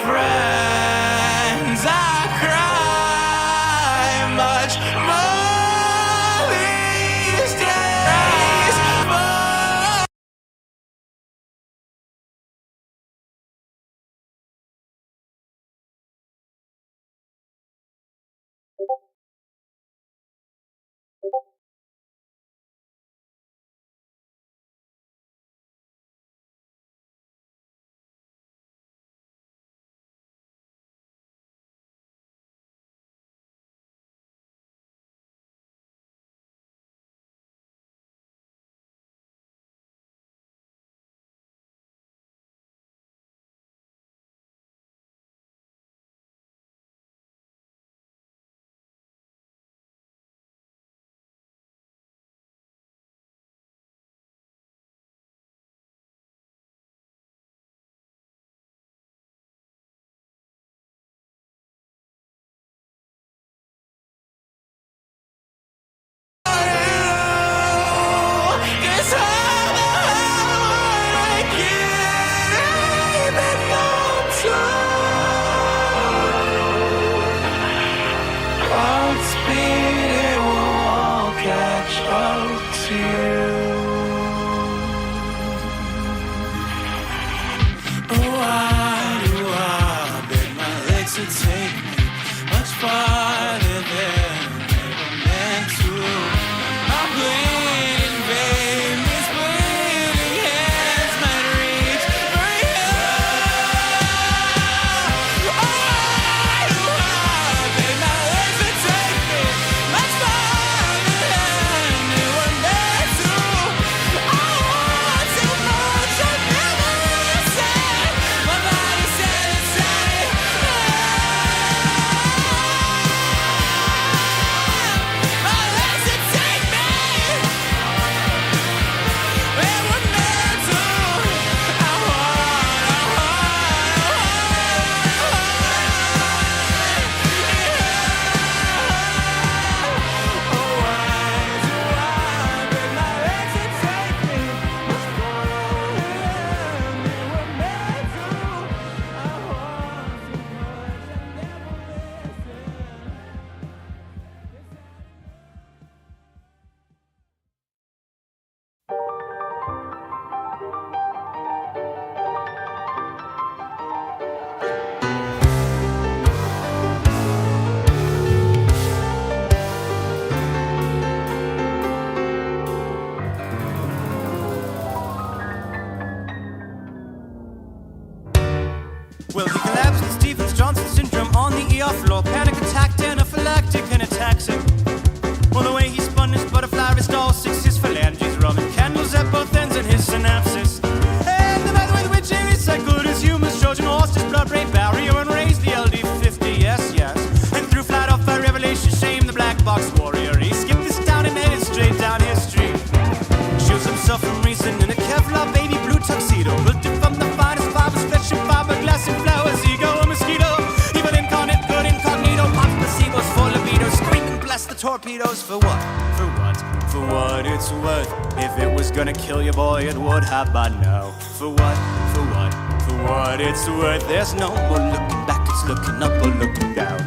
friends. I cry much more these days. Well, he collapsed with Stevens-Johnson syndrome on the ER floor. Panic attack, anaphylactic, and ataxic. Well, the way he spun his butterfly wrist all six, his phalanges rubbing candles at both ends and his synapses. And the method with which he recycled his humans, Trojan horse, his blood-brain barrier, and raised the LD50, yes, yes. And threw flat off by revelation, shame the black box warrior. He skipped this town and headed straight down history. Shields himself from reason in a Kevlar baby blue tuxedo. Built it from the finest fibers, flesh and fiberglass and flowers. Ego, a mosquito, evil incarnate, good incognito. Pop placebos for libido, screaming blast the torpedoes. For what? For what? For what it's worth. If it was gonna kill you, boy, it would have by now. For what? For what? For what it's worth. There's no more looking back, it's looking up or looking down.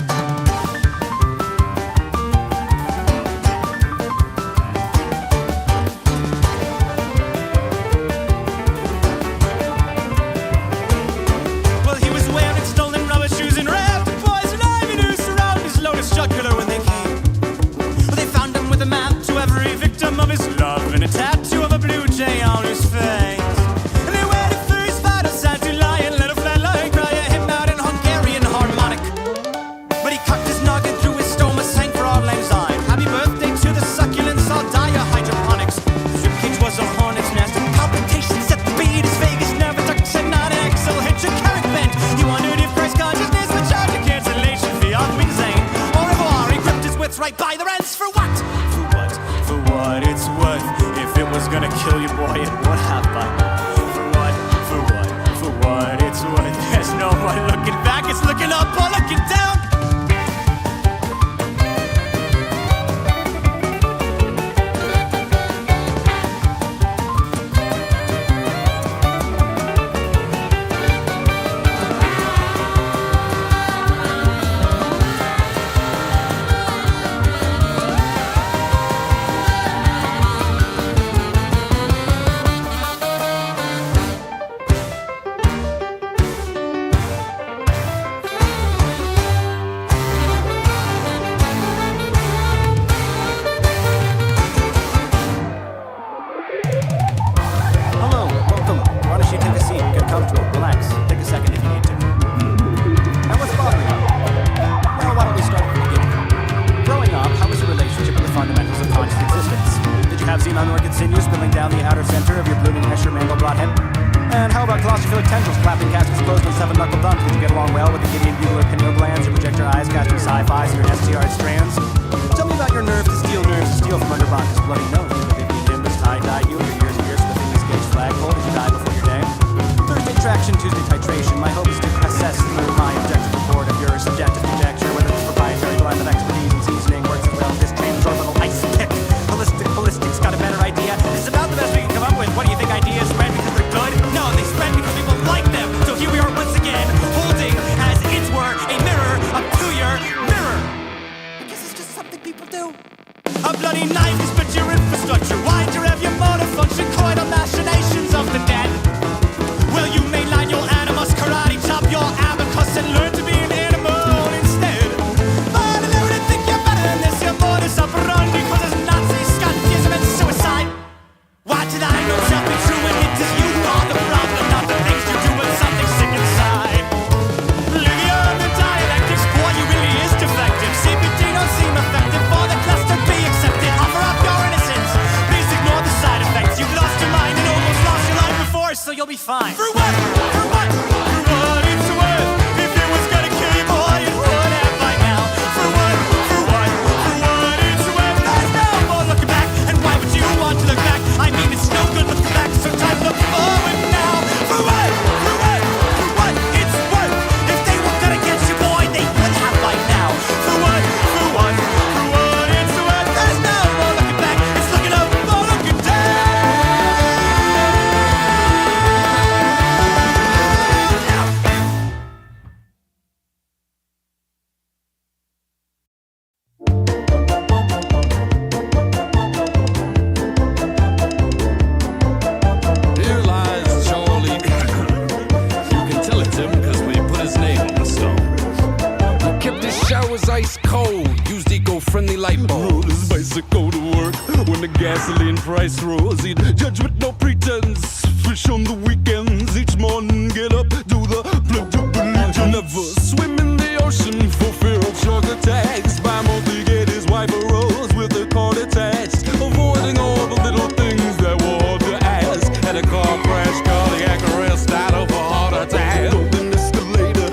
Right by the rents. For what? For what? For what it's worth. If it was gonna kill you, boy, it would have by now. For what? For what? For what it's worth. There's no more looking back, it's looking up or looking down. bump. Did you get along well with the Gideon Bugler pineal glands, your projector eyes, casting sci-fis, and your STR strands? Tell me about your nerves to steal from under Bronca's bloody nose. Did the nimbus tie-dye you, your ears pierced with the gauge flagpole? Did you die before your day? Thursday traction, Tuesday titration. My hope is to assess through my objective report of your subjective conjecture whether this proprietary blend of expertise and seasoning works as well as this transorbital ice pick. Ballistics got a better idea. This is about the best we can come up with. What do you think ideas spread because they're good? No, they spread because people like them. So here we are once again, holding, as it were, a mirror up to your mirror. I guess it's just something people do. A bloody knife has split your infrastructure. Why'd you have your motor function? Coital machinations of the dead. Well, you mainline your animus, karate chop your abacus, and learn to be an animal instead. But I never think you're better than this. Your modus operandi causes Nazi Scotism and suicide. Why did I know self be true when it is you are the problem, not the things you do, but something sick inside. Living on the dialectics, boy, you really is defective. CBT don't seem effective for the cluster B accepted. Offer up your innocence. Please ignore the side effects. You've lost your mind and almost lost your life before, so you'll be fine. For what? For what? For what it's worth. If it was gonna kill you, boy, it would have by now. For what? For what? For what it's worth. There's no more looking back. And why would you want to look back? I mean, it's no good looking back, so time to look forward now. For what? For what? For what it's worth. If they were gonna get you, boy, they would have by now. For what? For what? For what it's worth. There's no more looking back. It's looking up, more looking down. Here lies Charlie. You can tell it's him because we put his name on the stone. He kept his showers ice cold, used eco-friendly light bulbs. Rode his bicycle to work when the gasoline price rose. He'd judge with no pretense, fish on the weekends. Each morning get up, do the pledge of religion. Never swim in the ocean for fear of shark attacks. By month he get his wife a rose with a card attached. Avoiding all the little things that were hard to ask. Had a car crash, cardiac arrest, died of a heart attack. On an escalator,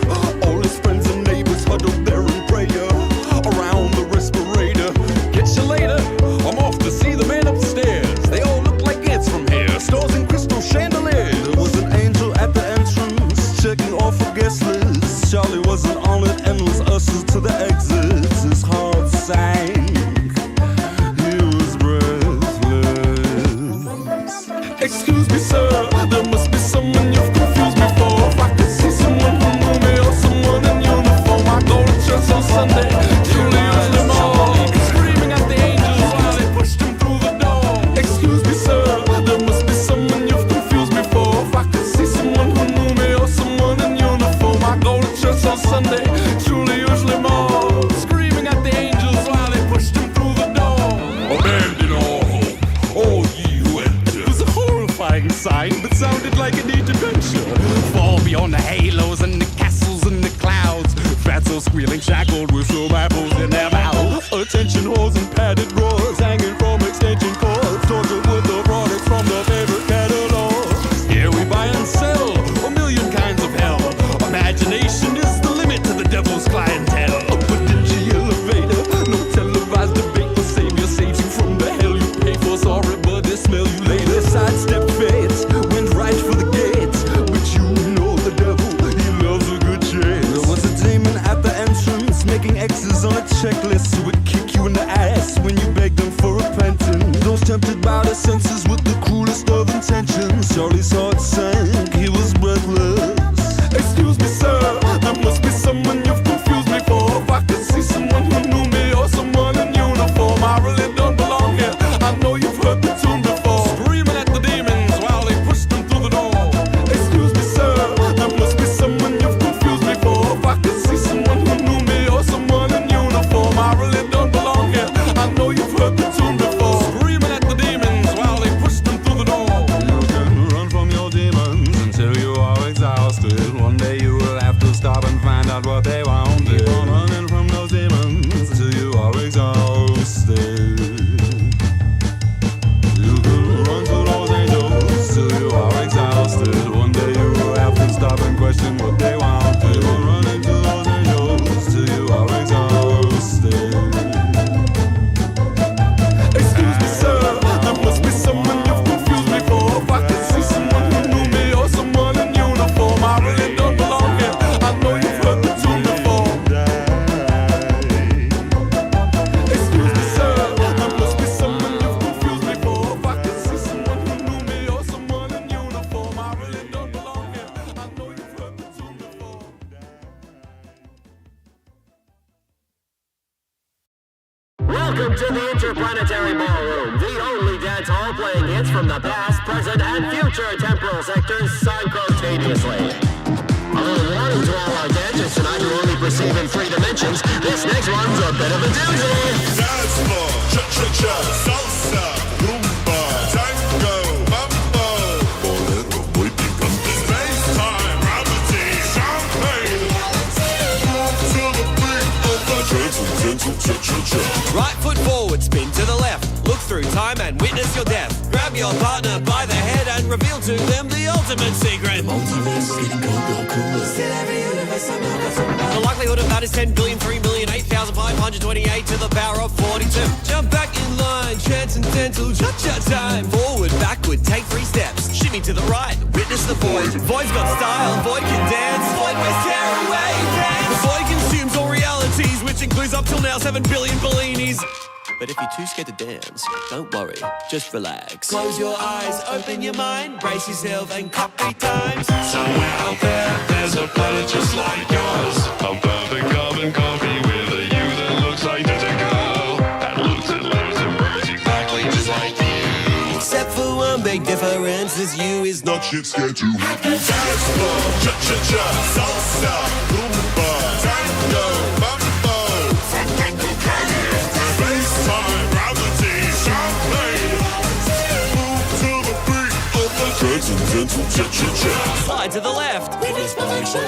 all his friends and neighbors huddled there in prayer around the respirator. Catch you later. I'm off to see the man upstairs. They all look like ants from here. Stores and crystal chandeliers. There was an angel at the entrance, checking off a guest list. Charlie wasn't on it, endless ushers to the exits. His heart sank, he was breathless. Excuse me, sir, there must be someone you've confused me for. If I could see someone who knew me or someone in uniform, I go to church on Sunday. Julie used them all, Screaming at the angels while they pushed him through the door. excuse me, sir, there must be someone you've confused me for. If I could see someone who knew me or someone in uniform, I go to church on Sunday. Truly, usually more. Screaming at the angels while they pushed him through the door. Abandon all ye who enter. It was a horrifying sight, but sounded like an intervention. Fall beyond the halos and the castles and the clouds. Fatso squealing, shackled with some apples in their mouths. Attention whores and padded drawers hanging from extension cords. Tortured with the products from the favorite catalog. Here we buy and sell a million kinds of hell. Imagination is the limit to the devil's clientele. Up a dingy elevator, no televised debate. The savior saves you from the hell you pay for. Sorry, but they smell you later. Sidestep fate, went right for the gate. But you know the devil, he loves a good chase. There was a demon at the entrance, making X's on a checklist. Who would kick you in the ass when you begged them for repentance. Those tempted by the senses with the cruelest of intentions. Charlie's heart sank, he was breathless. Excuse me, sir, there must be someone you've confused me for. If I could see someone who knew me or someone in uniform, I really don't belong here. I know you've heard the tune before. Screaming at the demons while they pushed him through the door. Excuse me, sir, there must be someone you've confused me for. If I could see someone who knew me or someone in uniform, I really don't belong here. I know you've heard the tune before. Screaming at the demons while they pushed him through the door. Welcome to the Interplanetary Ballroom, the only dance hall playing hits from the past, present, and future temporal sectors simultaneously. A little warning to all our dancers tonight who only perceive in 3 dimensions. This next one's a bit of a doozy. Dance floor, cha-cha-cha, salsa, rumba, tango, mambo. Boleto, muy picante. Space-time, gravity, champagne. To the beat of the transcendental cha-cha-cha. Right foot forward, spin to the left. Look through time and witness your death. Grab your partner by the head and reveal to them the ultimate secret. The likelihood of that is 10 billion, 3 million, 8,528 to the power of 42. Jump back in line, transcendental cha-cha time. Forward, backward, take 3 steps. Shimmy to the right, witness the void. Void's got style, void can dance. Void was tear away, dance. The void consumes all realities, which includes up till now 7 billion Bellinis. But if you're too scared to dance, don't worry, just relax. Close your eyes, open your mind, brace yourself and copy times. Somewhere out there, there's a planet just like yours. A perfect carbon copy with a you that looks identical. That looks and lives and breathes exactly just like you. Except for one big difference, this you is not Shit scared to hit the dance floor. Cha-cha-cha, salsa, rumba, tango, mambo. Space-time, gravity, champagne. Move to the beat of the transcendental cha-cha-cha. slide to the left,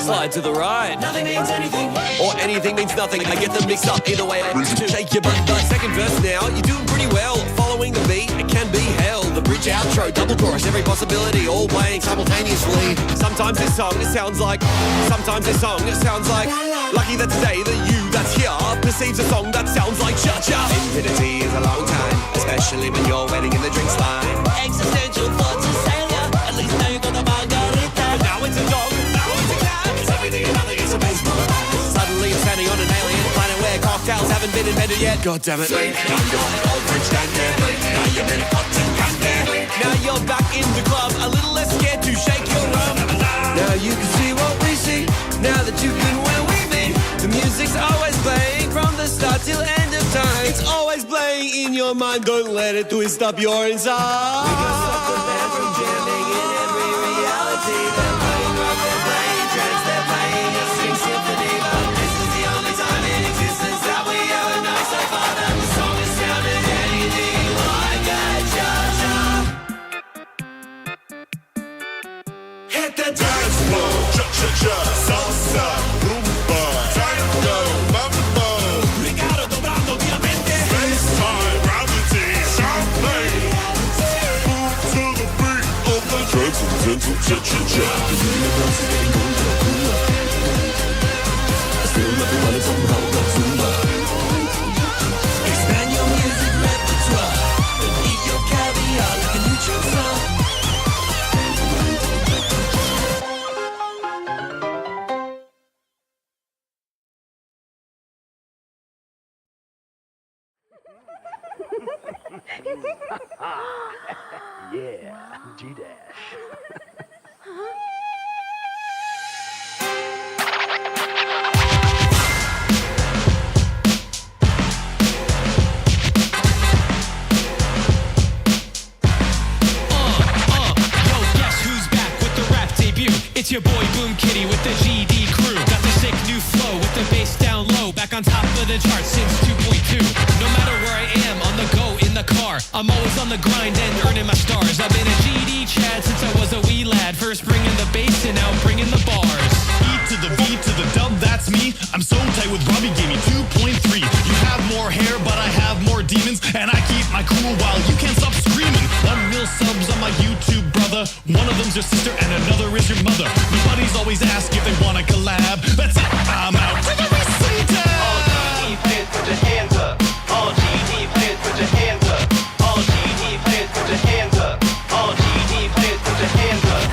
slide to the right. Nothing means anything. Or anything means nothing. I get them mixed up either way. Shake your butt. Second verse now, you're doing pretty well. Following the beat, it can be hell. The bridge outro, double chorus, every possibility, all playing simultaneously. Sometimes this song, it sounds like. Sometimes this song, it sounds like. Lucky that today, the you that's here perceives a song that sounds like cha-cha. Infinity is a long time, especially when you're waiting in the drinks line. Existential thoughts are sailor. At least now you got the margarita. But now it's a dog, now it's a cat. It's everything and nothing, it's a baseball. Suddenly you're standing on an alien planet where cocktails haven't been invented yet. God damn it. Now you're on an old bridge stand there. Now you're in a cotton candy. Now you're back in the club, a little less scared to shake your rump. Now you can see what we see. Now that you've been where we be. The music's always playing from the start till end of time. It's always playing in your mind. Don't let it twist up your inside. We can stop the band from jamming in every reality. They're playing rock, they're playing trance, they're playing a string symphony. But this is the only time in existence that we ever know so far that the song has sounded anything like a cha-cha. Hit the dance floor, cha-cha-cha, salsa, rumba, tango, mambo. Ricardo doblando diamante. Space-time, gravity, champagne. Move to the beat of the transcendental cha-cha-cha. The universe is getting colder, cooler. Still everybody somehow got Zumba. Expand your music repertoire and eat your caviar like a neutral sun. Yeah, G-Dash. Yo, guess who's back with the rap debut? It's your boy Boom Kitty with the GD crew. Got the sick new flow with the bass down low. Back on top of the charts since 2.2. No matter where I am, on the go, in the car, I'm always on the grind and earning my stars. I've been a GD Chad since I was a wee lad. First bringing the bass and now bringing the bars. E to the V to the dub, that's me. I'm so tight with Robbie, gave me 2.3. You have more hair, but I have more demons. And I keep my cool while you can't stop screaming. 1 mil subs on my YouTube, brother. One of them's your sister and another is your mother. My buddies always ask if they wanna collab. That's it, I'm out to the receiver. All GD players, put your hands up. All GD players, put your hands up. All GD players, put your hands up. All GD players, put your hands up.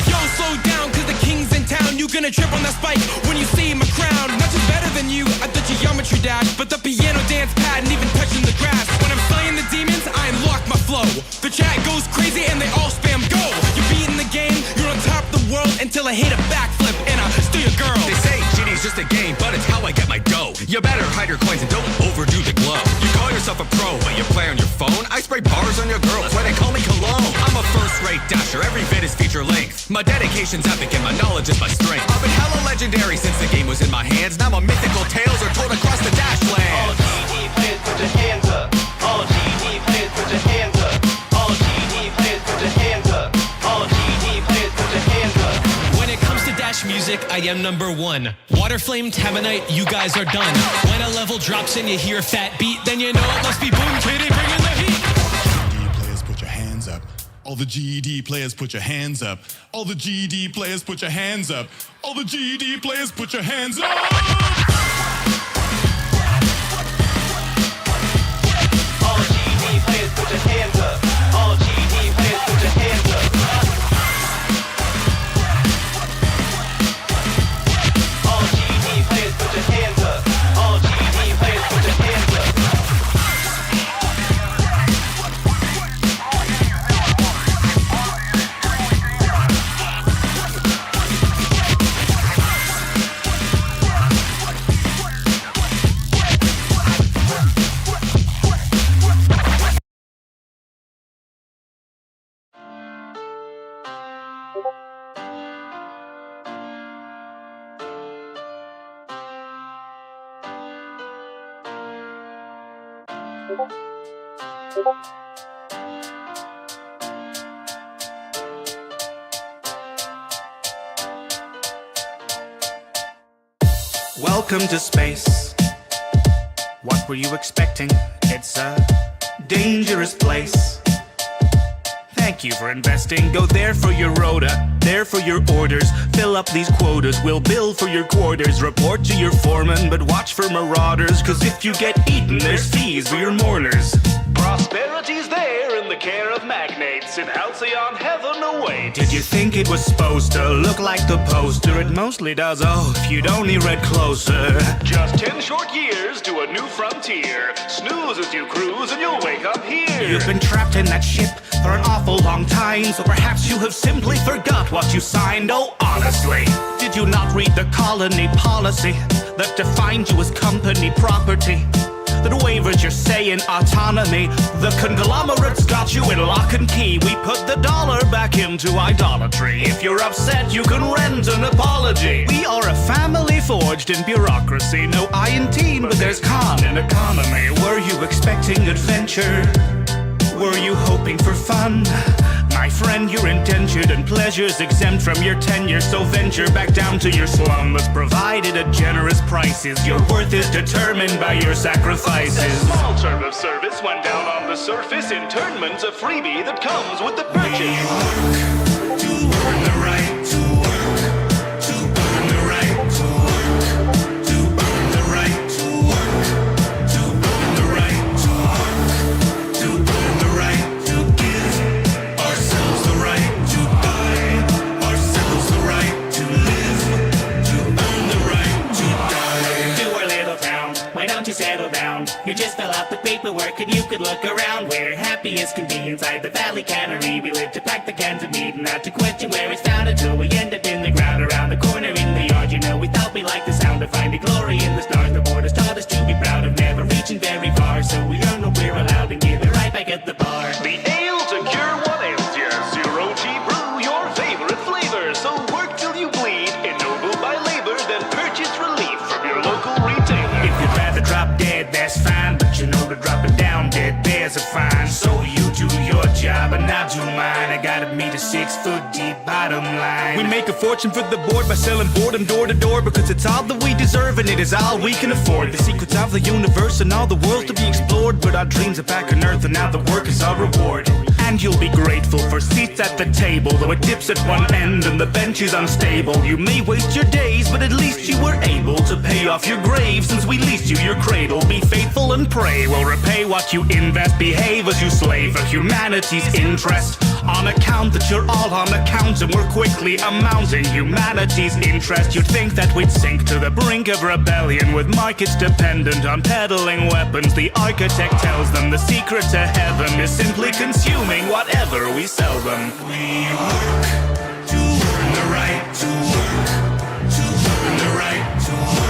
Yo, slow down, cause the king's in town. You gonna trip on that spike when you see my crown. Not just better than you, I did geometry dash, but the piano dance pad and even touching the grass. When I'm slaying the demons, I unlock my flow. The chat goes crazy and they all spam go. You're beating the game, you're on top of the world until I hit a backflip and I steal your girl. They say GD's just a game, but it's how I get my dough. You better hide your coins and don't overdo the glow. You call yourself a pro, but you play on your phone. I spray bars on your girl, that's why they call me Cologne. I'm a first-rate dasher, every vid is feature length. My dedication's epic and my knowledge is my strength. I've been hella legendary since the game was in my hands. Now my mythical tales are told across the dashland. All GD players, put your hands up. All GD players, put your hands up. All GD players, put your hands up. All GD players, put your hands up. When it comes to dash music, I am number one. Waterflame, Tamanite, you guys are done. When a level drops and you hear a fat beat, then you know it must be Boom Kitty bringing the heat. GD players, put your hands up. All the GD players, put your hands up. All the GD players, put your hands up. All the GD players, put your hands up. All GD players, put your hands up. All GD players, put your hands up. All GD players, put your hands up. All GD players, put your hands up. Welcome to space. What were you expecting? It's a dangerous place. Thank you for investing. Go there for your rota, there for your orders. Fill up these quotas, we'll bill for your quarters. Report to your foreman, but watch for marauders. Cause if you get eaten, there's fees for your mourners. Prosperity's there in the care of magnates. In Halcyon heaven awaits. Did you think it was supposed to look like the poster? It mostly does, oh, if you'd only read closer. Just 10 short years to a new frontier. Snooze as you cruise and you'll wake up here. You've been trapped in that ship for an awful long time, so perhaps you have simply forgot what you signed. Oh, honestly, did you not read the colony policy that defined you as company property? That wavers your say in autonomy. The conglomerates got you in lock and key. We put the dollar back into idolatry. If you're upset, you can rent an apology. We are a family forged in bureaucracy. No I in team, but there's con in economy. Were you expecting adventure? Were you hoping for fun? My friend, you're indentured and pleasure's exempt from your tenure. So venture back down to your slum that's provided at generous prices. Your worth is determined by your sacrifices. A small term of service went down on the surface. Internment's a freebie that comes with the purchase. We work to earn the right to work. To earn the right to work. To earn the right to work. To earn the right to work. To earn the right to give ourselves the right to buy, ourselves the right to live, to earn the right to die. To our little town, why don't you settle down? You just fill out the paperwork and you could look around. We're happy as can be inside the Valley Cannery. We live to pack the cans of meat and not to question where it's found until we end up in the ground around the corner in the yard. You know, we thought we liked the sound of finding glory in the stars. The board has taught us to be proud of never reaching very far. So we earn what we're allowed and give it right back at the bar. The ale to cure what ails you. Zero G brew, your favorite flavor. So work till you bleed, ennobled by labor, then purchase relief from your local retailer. If you'd rather drop dead, that's fine, but you know to drop it down dead, there's a fine. So you do your job and I'll do mine. I gotta meet a 6 foot deep bottom line. We make a fortune for the board by selling boredom door to door, because it's all that we deserve and it is all we can afford. The secrets of the universe and all the worlds to be explored, but our dreams are back on earth and now the work is our reward. And you'll be grateful for seats at the table, though it dips at one end and the bench is unstable. You may waste your days, but at least you were able to pay off your grave since we leased you your cradle. Be faithful and pray, we'll repay what you invest. Behave as you slave for humanity's interest. On account that you're all on account and we're quickly amounting humanity's interest. You'd think that we'd sink to the brink of rebellion with markets dependent on peddling weapons. The architect tells them the secret to heaven is simply consuming whatever we sell them. We work to earn the right to work. To earn the right to work.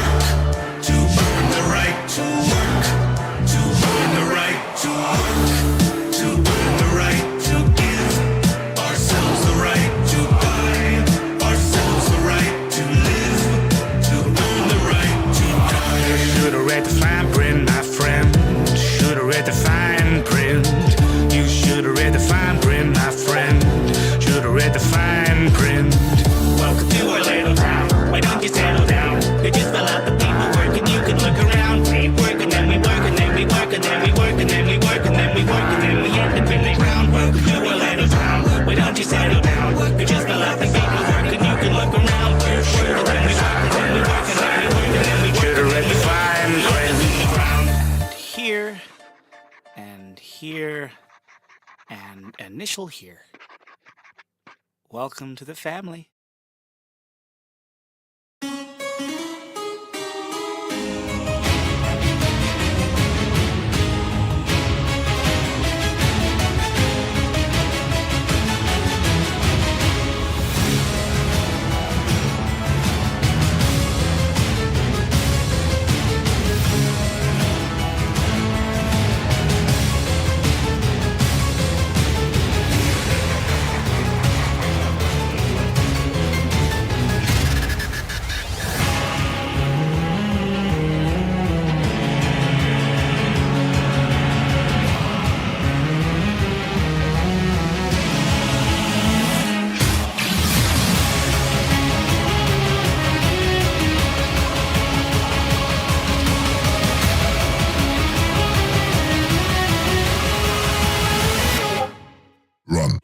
initial here. Welcome to the family. Run.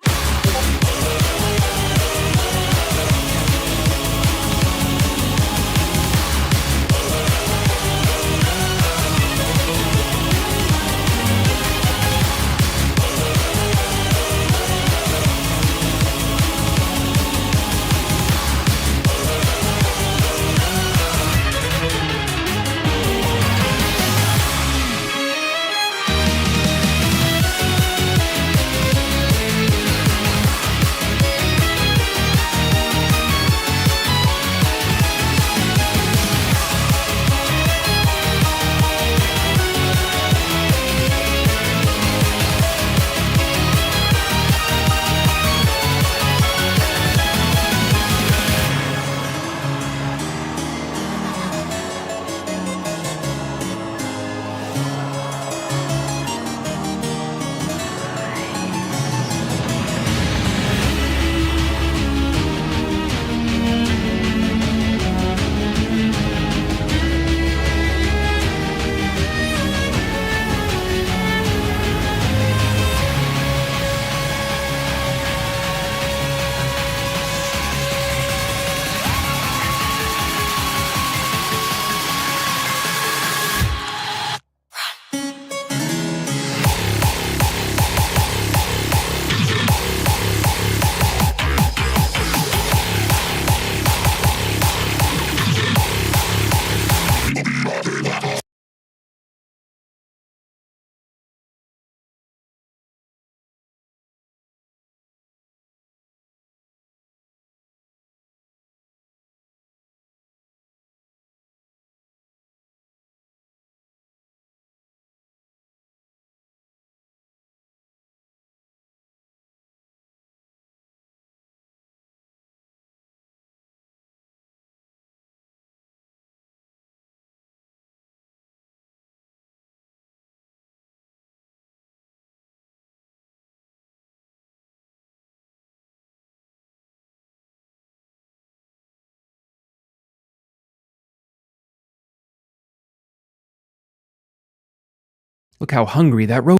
Look how hungry that robot.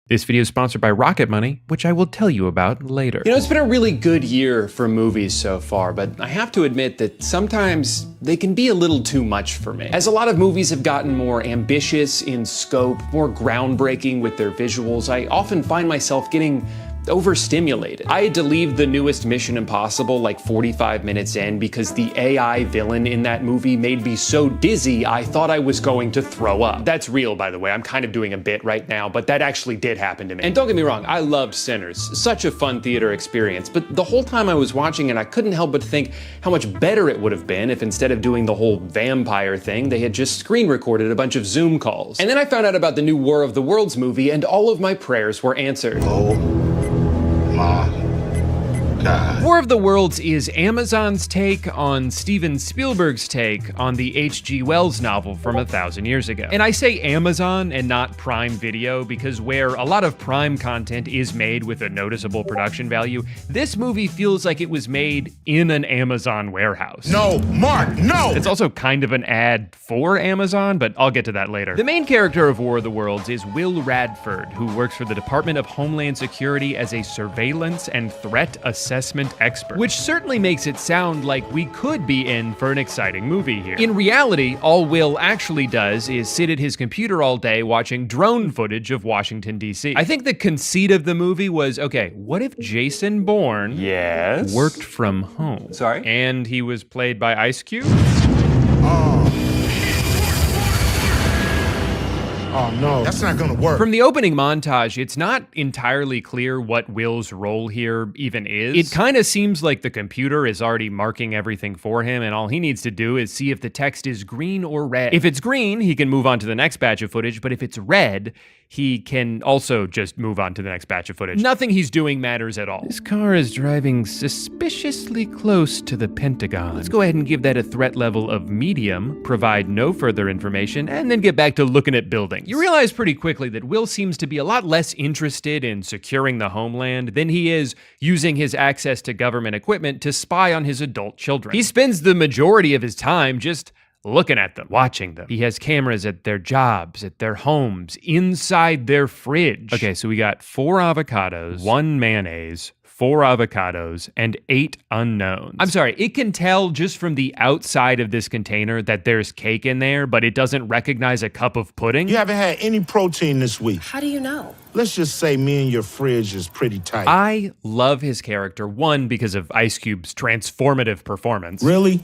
This video is sponsored by Rocket Money, which I will tell you about later. You know, it's been a really good year for movies so far, but I have to admit that sometimes they can be a little too much for me. As a lot of movies have gotten more ambitious in scope, more groundbreaking with their visuals, I often find myself getting overstimulated. I had to leave the newest Mission Impossible like 45 minutes in because the AI villain in that movie made me so dizzy I thought I was going to throw up. That's real, by the way. I'm kind of doing a bit right now, but that actually did happen to me. And don't get me wrong, I loved Sinners. Such a fun theater experience, but the whole time I was watching it, I couldn't help but think how much better it would have been if instead of doing the whole vampire thing, they had just screen recorded a bunch of Zoom calls. And then I found out about the new War of the Worlds movie, and all of my prayers were answered. War of the Worlds is Amazon's take on Steven Spielberg's take on the H.G. Wells novel from 1,000 years ago. And I say Amazon and not Prime Video because where a lot of Prime content is made with a noticeable production value, this movie feels like it was made in an Amazon warehouse. No, Mark, no! It's also kind of an ad for Amazon, but I'll get to that later. The main character of War of the Worlds is Will Radford, who works for the Department of Homeland Security as a surveillance and threat assessment expert, which certainly makes it sound like we could be in for an exciting movie here. In reality, all Will actually does is sit at his computer all day watching drone footage of Washington, D.C. I think the conceit of the movie was, okay, what if Jason Bourne worked from home? Sorry? And he was played by Ice Cube? Oh no, that's not gonna work. From the opening montage, it's not entirely clear what Will's role here even is. It kind of seems like the computer is already marking everything for him, and all he needs to do is see if the text is green or red. If it's green, he can move on to the next batch of footage, but if it's red, he can also just move on to the next batch of footage. Nothing he's doing matters at all. This car is driving suspiciously close to the Pentagon. Let's go ahead and give that a threat level of medium, provide no further information, and then get back to looking at buildings. You realize pretty quickly that Will seems to be a lot less interested in securing the homeland than he is using his access to government equipment to spy on his adult children. He spends the majority of his time just looking at them, watching them. He has cameras at their jobs, at their homes, inside their fridge. Okay, so we got 4 avocados, 1 mayonnaise, 4 avocados, and 8 unknowns. I'm sorry, it can tell just from the outside of this container that there's cake in there, but it doesn't recognize a cup of pudding. You haven't had any protein this week. How do you know? Let's just say me and your fridge is pretty tight. I love his character, one, because of Ice Cube's transformative performance. Really?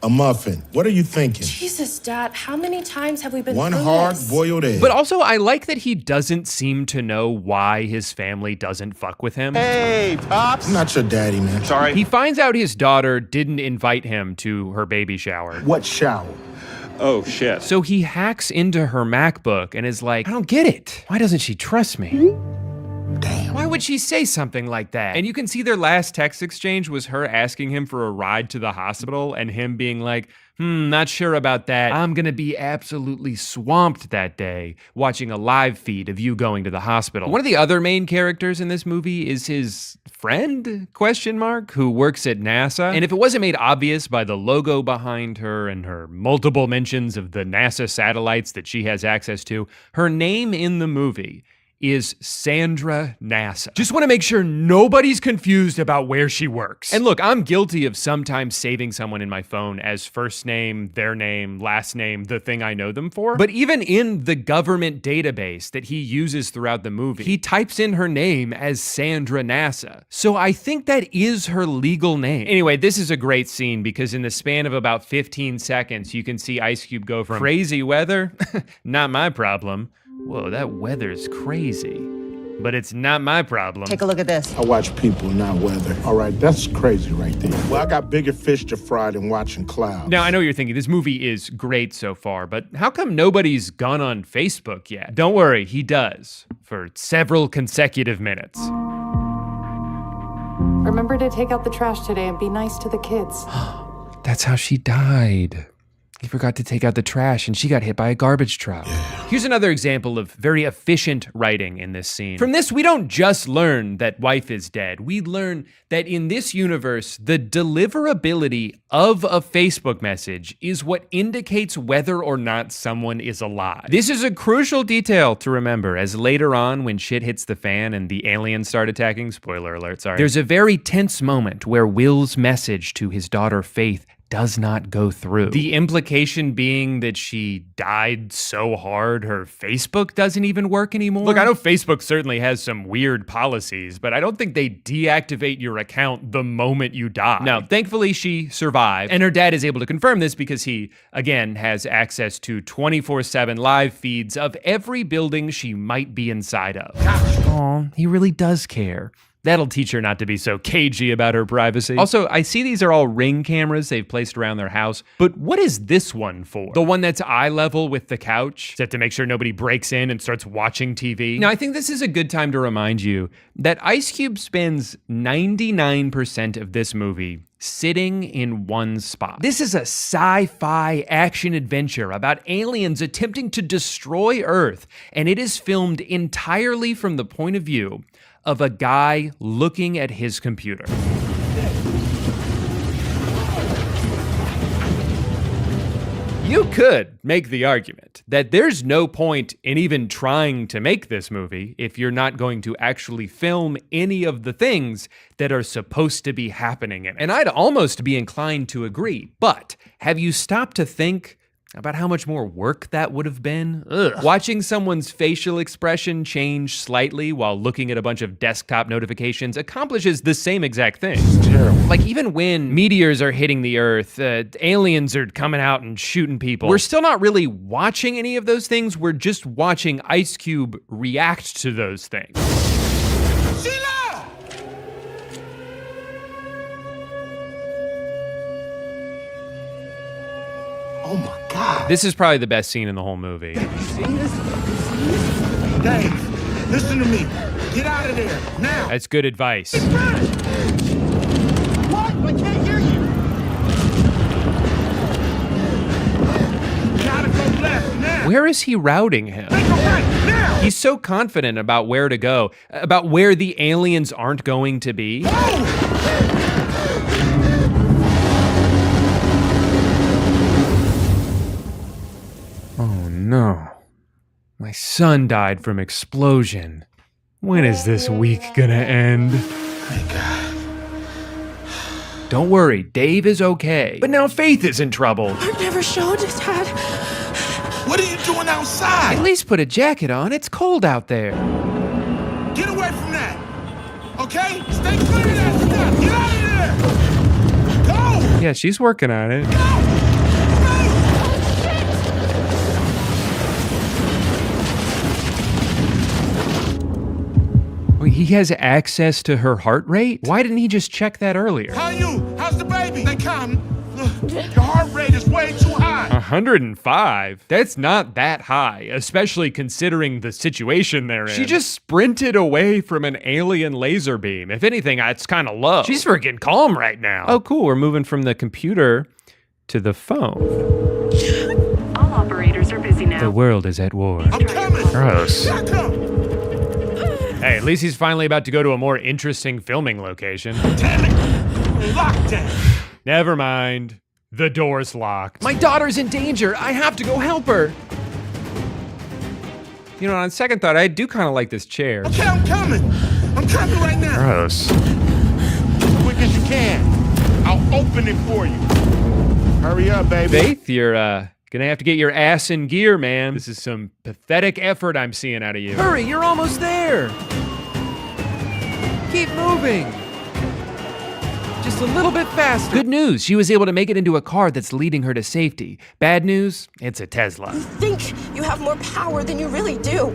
A muffin. What are you thinking? Jesus, Dad, how many times have we been One through hard this? boiled egg. But also, I like that he doesn't seem to know why his family doesn't fuck with him. Hey, Pops. I'm not your daddy, man. Sorry. He finds out his daughter didn't invite him to her baby shower. What shower? Oh, shit. So he hacks into her MacBook and is like, I don't get it. Why doesn't she trust me? Damn. Why would she say something like that? And you can see their last text exchange was her asking him for a ride to the hospital and him being like, not sure about that. I'm gonna be absolutely swamped that day watching a live feed of you going to the hospital. One of the other main characters in this movie is his friend, who works at NASA. And if it wasn't made obvious by the logo behind her and her multiple mentions of the NASA satellites that she has access to, her name in the movie is Sandra NASA. Just want to make sure nobody's confused about where she works. And look, I'm guilty of sometimes saving someone in my phone as first name, their name, last name, the thing I know them for. But even in the government database that he uses throughout the movie, he types in her name as Sandra NASA. So I think that is her legal name. Anyway, this is a great scene because in the span of about 15 seconds, you can see Ice Cube go from crazy weather, not my problem. Whoa, that weather's crazy. But it's not my problem. Take a look at this. I watch people, not weather. All right, that's crazy right there. Well, I got bigger fish to fry than watching clouds. Now, I know you're thinking this movie is great so far, but how come nobody's gone on Facebook yet? Don't worry, he does, for several consecutive minutes. Remember to take out the trash today and be nice to the kids. That's how she died. He forgot to take out the trash and she got hit by a garbage truck. Here's another example of very efficient writing in this scene. From this, we don't just learn that wife is dead. We learn that in this universe, the deliverability of a Facebook message is what indicates whether or not someone is alive. This is a crucial detail to remember, as later on when shit hits the fan and the aliens start attacking, spoiler alert, sorry, there's a very tense moment where Will's message to his daughter Faith does not go through. The implication being that she died so hard her Facebook doesn't even work anymore. Look, I know Facebook certainly has some weird policies, but I don't think they deactivate your account the moment you die. Now, thankfully she survived, and her dad is able to confirm this because he, again, has access to 24/7 live feeds of every building she might be inside of. Aw, he really does care. That'll teach her not to be so cagey about her privacy. Also, I see these are all Ring cameras they've placed around their house, but what is this one for? The one that's eye level with the couch? Is that to make sure nobody breaks in and starts watching TV? Now, I think this is a good time to remind you that Ice Cube spends 99% of this movie sitting in one spot. This is a sci-fi action adventure about aliens attempting to destroy Earth, and it is filmed entirely from the point of view of a guy looking at his computer. You could make the argument that there's no point in even trying to make this movie if you're not going to actually film any of the things that are supposed to be happening in it. And I'd almost be inclined to agree, but have you stopped to think about how much more work that would have been? Ugh. Watching someone's facial expression change slightly while looking at a bunch of desktop notifications accomplishes the same exact thing. It's terrible. Like even when meteors are hitting the earth, aliens are coming out and shooting people, we're still not really watching any of those things. We're just watching Ice Cube react to those things. Sheila! Oh my God. This is probably the best scene in the whole movie. You see this? Dave, listen to me. Get out of there, now. That's good advice. What? I can't hear you. Gotta go left, now. Where is he routing him? Make a right, now. He's so confident about where to go, about where the aliens aren't going to be. Oh no. My son died from explosion. When is this week gonna end? Thank God. Don't worry, Dave is okay. But now Faith is in trouble. I've never showed it, Dad. What are you doing outside? At least put a jacket on. It's cold out there. Get away from that. Okay? Stay clear of that stuff. Get out of there. Go. Yeah, she's working on it. He has access to her heart rate? Why didn't he just check that earlier? How are you? How's the baby? They come. Your heart rate is way too high. 105? That's not that high, especially considering the situation they're in. She just sprinted away from an alien laser beam. If anything, it's kind of low. She's freaking calm right now. Oh, cool. We're moving from the computer to the phone. All operators are busy now. The world is at war. I'm coming. Gross. Here I come. Hey, at least he's finally about to go to a more interesting filming location. Damn it. Lockdown. Never mind. The door's locked. My daughter's in danger. I have to go help her. You know, on second thought, I do kind of like this chair. Okay, I'm coming. I'm coming right now. Gross. As quick as you can. I'll open it for you. Hurry up, baby. Faith, you're gonna have to get your ass in gear, man. This is some pathetic effort I'm seeing out of you. Hurry, you're almost there. Keep moving. Just a little bit faster. Good news, she was able to make it into a car that's leading her to safety. Bad news, it's a Tesla. You think you have more power than you really do.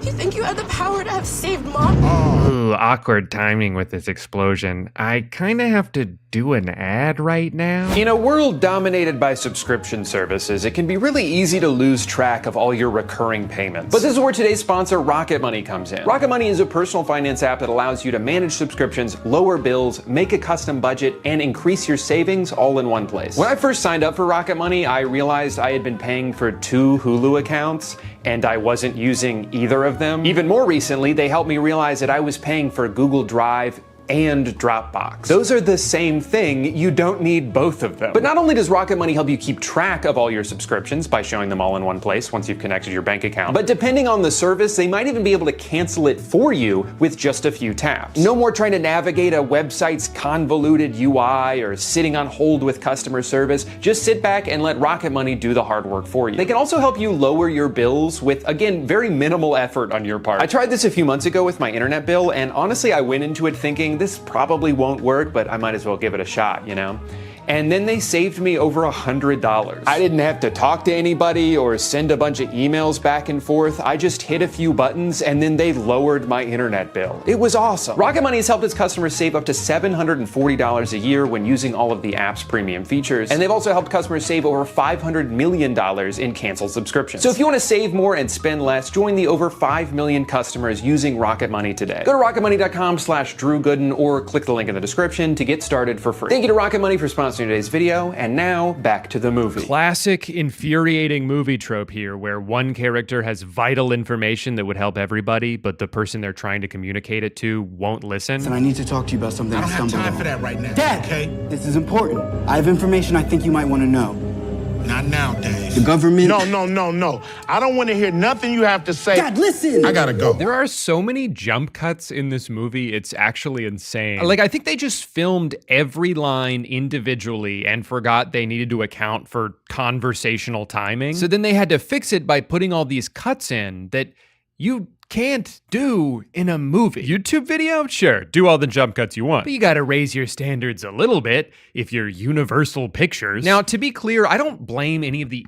You think you have the power to have saved Mom? Ooh, awkward timing with this explosion. I kind of have to do an ad right now. In a world dominated by subscription services, it can be really easy to lose track of all your recurring payments. But this is where today's sponsor, Rocket Money, comes in. Rocket Money is a personal finance app that allows you to manage subscriptions, lower bills, make a custom budget, and increase your savings all in one place. When I first signed up for Rocket Money, I realized I had been paying for 2 Hulu accounts, and I wasn't using either of them. Even more recently, they helped me realize that I was paying for Google Drive and Dropbox. Those are the same thing. You don't need both of them. But not only does Rocket Money help you keep track of all your subscriptions by showing them all in one place once you've connected your bank account, but depending on the service, they might even be able to cancel it for you with just a few taps. No more trying to navigate a website's convoluted UI or sitting on hold with customer service. Just sit back and let Rocket Money do the hard work for you. They can also help you lower your bills with, again, very minimal effort on your part. I tried this a few months ago with my internet bill, and honestly, I went into it thinking this probably won't work, but I might as well give it a shot, you know? And then they saved me over $100. I didn't have to talk to anybody or send a bunch of emails back and forth. I just hit a few buttons and then they lowered my internet bill. It was awesome. Rocket Money has helped its customers save up to $740 a year when using all of the app's premium features. And they've also helped customers save over $500 million in canceled subscriptions. So if you want to save more and spend less, join the over 5 million customers using Rocket Money today. Go to rocketmoney.com/Drew Gooden or click the link in the description to get started for free. Thank you to Rocket Money for sponsoring today's video, and now back to the movie. Classic infuriating movie trope here, where one character has vital information that would help everybody, but the person they're trying to communicate it to won't listen. And I need to talk to you about something I don't have stumbled time on. for that right now. Dad, okay? This is important. I have information I think you might want to know. Not nowadays. The government. No. I don't want to hear nothing you have to say. God, listen. I gotta go. There are so many jump cuts in this movie, it's actually insane. Like, I think they just filmed every line individually and forgot they needed to account for conversational timing. So then they had to fix it by putting all these cuts in that you can't do in a movie. YouTube video? Sure, do all the jump cuts you want. But you gotta raise your standards a little bit if you're Universal Pictures. Now, to be clear, I don't blame any of the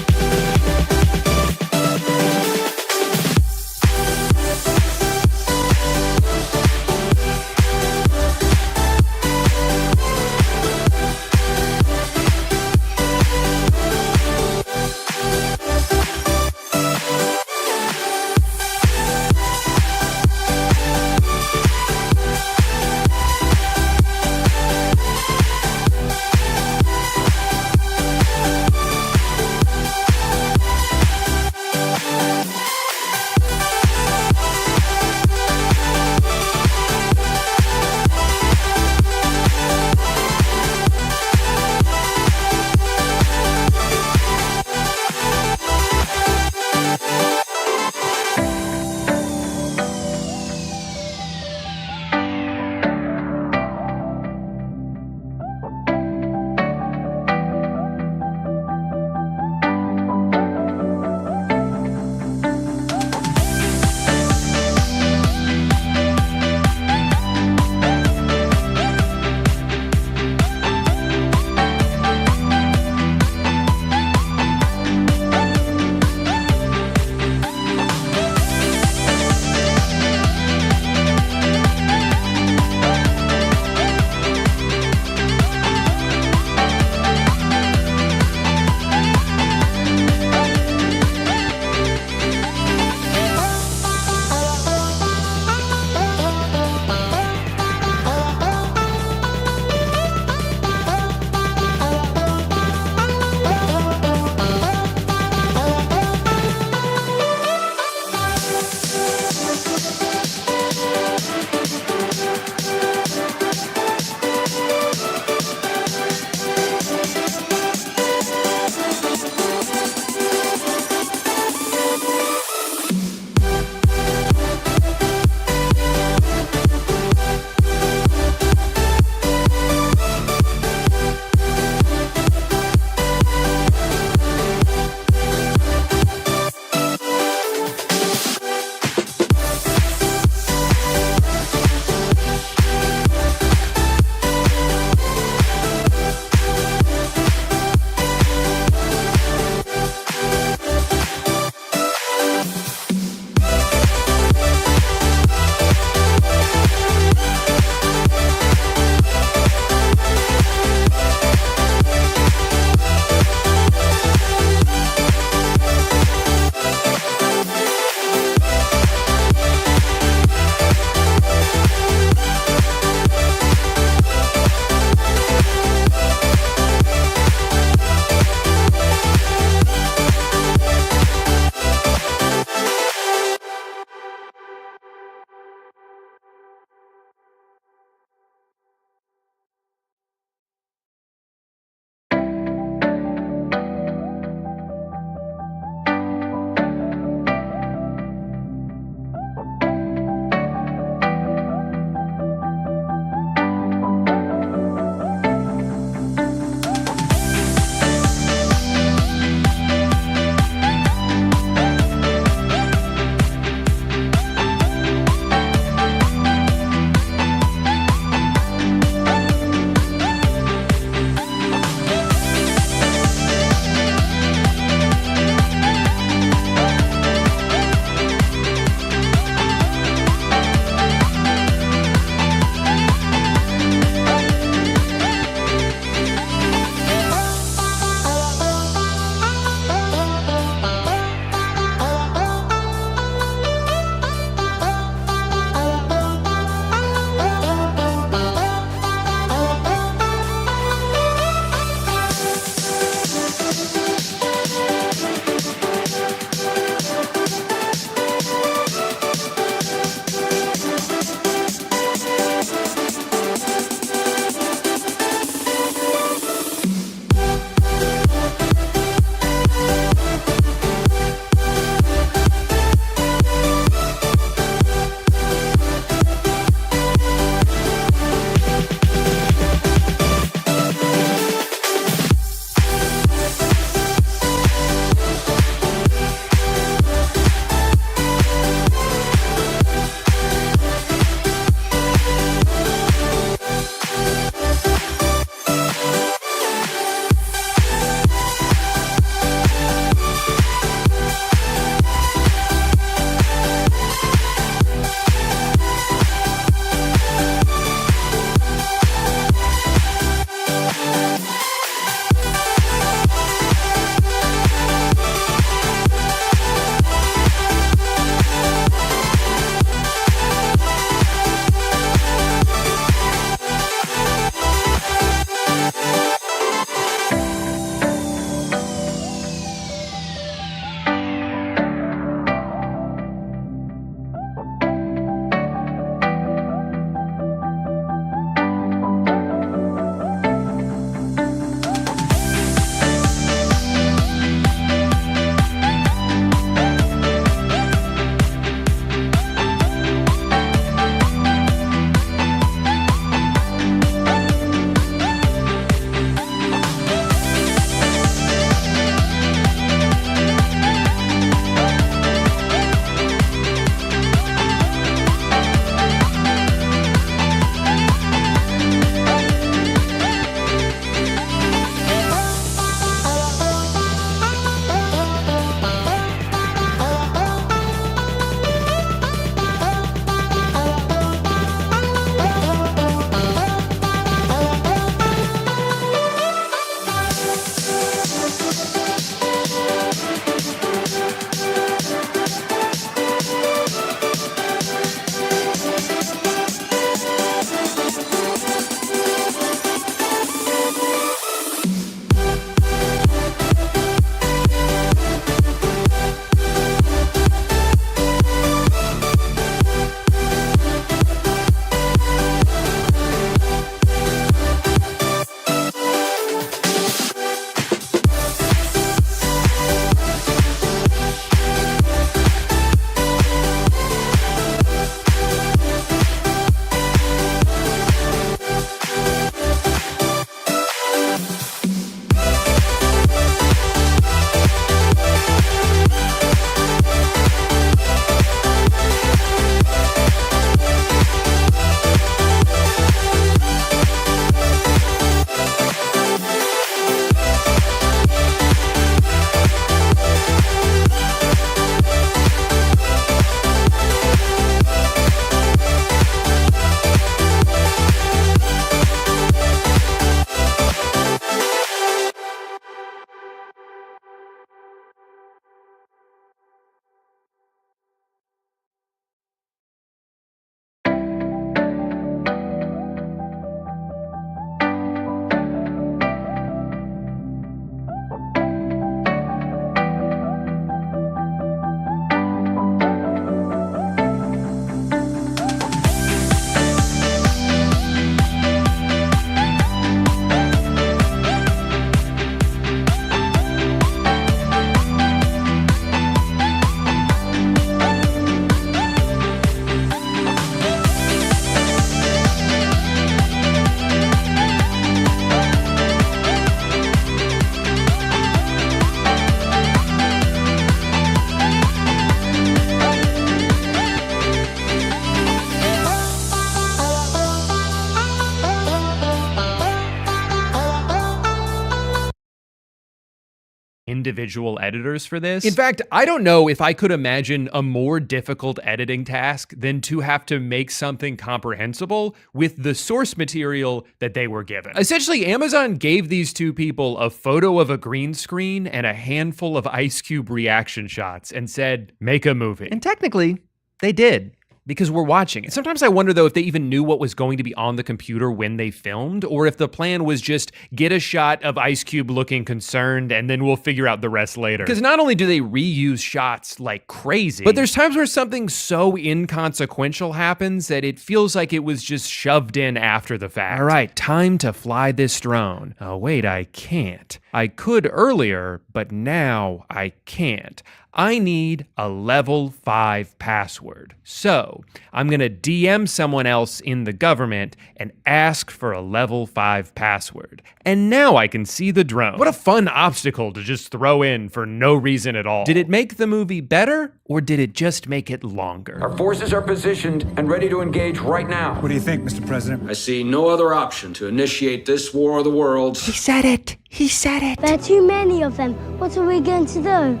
individual editors for this. In fact, I don't know if I could imagine a more difficult editing task than to have to make something comprehensible with the source material that they were given. Essentially, Amazon gave these two people a photo of a green screen and a handful of Ice Cube reaction shots and said, make a movie. And technically, they did, because we're watching it. Sometimes I wonder, though, if they even knew what was going to be on the computer when they filmed, or if the plan was just get a shot of Ice Cube looking concerned and then we'll figure out the rest later. Because not only do they reuse shots like crazy, but there's times where something so inconsequential happens that it feels like it was just shoved in after the fact. All right, time to fly this drone. Oh, wait, I can't. I could earlier, but now I can't. I need a level 5 password. So I'm gonna DM someone else in the government and ask for a level 5 password. And now I can see the drone. What a fun obstacle to just throw in for no reason at all. Did it make the movie better, or did it just make it longer? Our forces are positioned and ready to engage right now. What do you think, Mr. President? I see no other option to initiate this war of the worlds. He said it. He said it. There are too many of them. What are we going to do?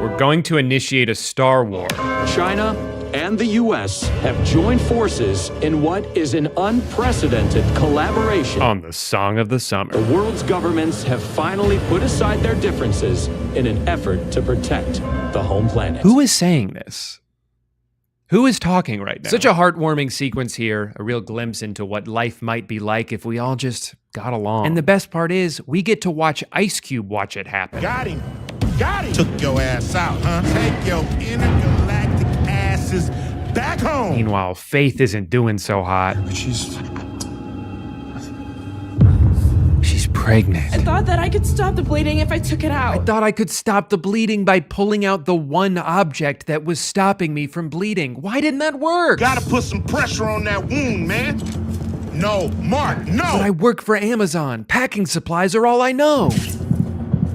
We're going to initiate a Star War. China and the U.S. have joined forces in what is an unprecedented collaboration. On the Song of the Summer. The world's governments have finally put aside their differences in an effort to protect the home planet. Who is saying this? Who is talking right now? Such a heartwarming sequence here, a real glimpse into what life might be like if we all just got along. And the best part is, we get to watch Ice Cube watch it happen. Got him. Got him. Took your ass out, huh? Take your intergalactic asses back home. Meanwhile, Faith isn't doing so hot. She's pregnant. I thought that I could stop the bleeding if I took it out. I thought I could stop the bleeding by pulling out the one object that was stopping me from bleeding. Why didn't that work? Gotta put some pressure on that wound, man. No, Mark, no. But I work for Amazon. Packing supplies are all I know.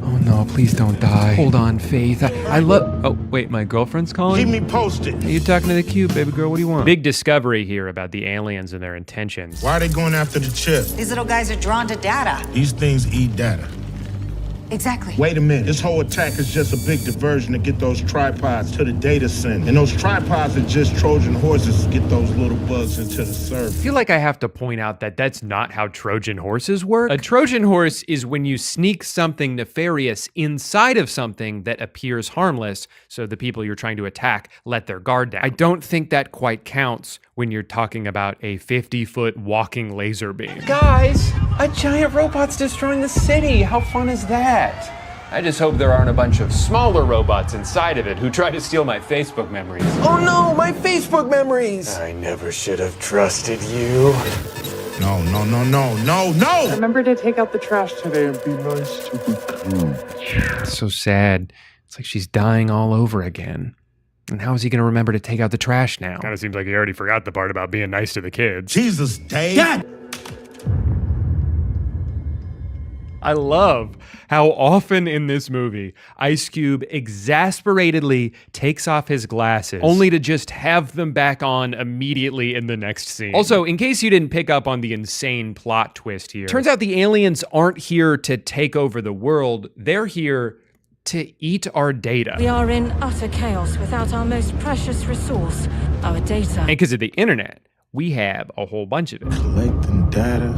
Oh no, please don't die. Hold on, Faith. I love... Oh, wait, my girlfriend's calling? Keep me posted. Hey, you talking to the cube, baby girl? What do you want? Big discovery here about the aliens and their intentions. Why are they going after the chip? These little guys are drawn to data. These things eat data. Exactly. Wait a minute. This whole attack is just a big diversion to get those tripods to the data center. And those tripods are just Trojan horses to get those little bugs into the server. I feel like I have to point out that that's not how Trojan horses work. A Trojan horse is when you sneak something nefarious inside of something that appears harmless, so the people you're trying to attack let their guard down. I don't think that quite counts when you're talking about a 50-foot walking laser beam. Guys, a giant robot's destroying the city. How fun is that? I just hope there aren't a bunch of smaller robots inside of it who try to steal my Facebook memories. Oh no, my Facebook memories! I never should have trusted you. No, no, no, no, no, no! Remember to take out the trash today and be nice to the crew. It's so sad. It's like she's dying all over again. And how is he going to remember to take out the trash now? Kind of seems like he already forgot the part about being nice to the kids. Jesus, Dave! Dad! I love how often in this movie, Ice Cube exasperatedly takes off his glasses, only to just have them back on immediately in the next scene. Also, in case you didn't pick up on the insane plot twist here, turns out the aliens aren't here to take over the world, they're here to eat our data. We are in utter chaos without our most precious resource, our data. And because of the internet, we have a whole bunch of it. Collecting data?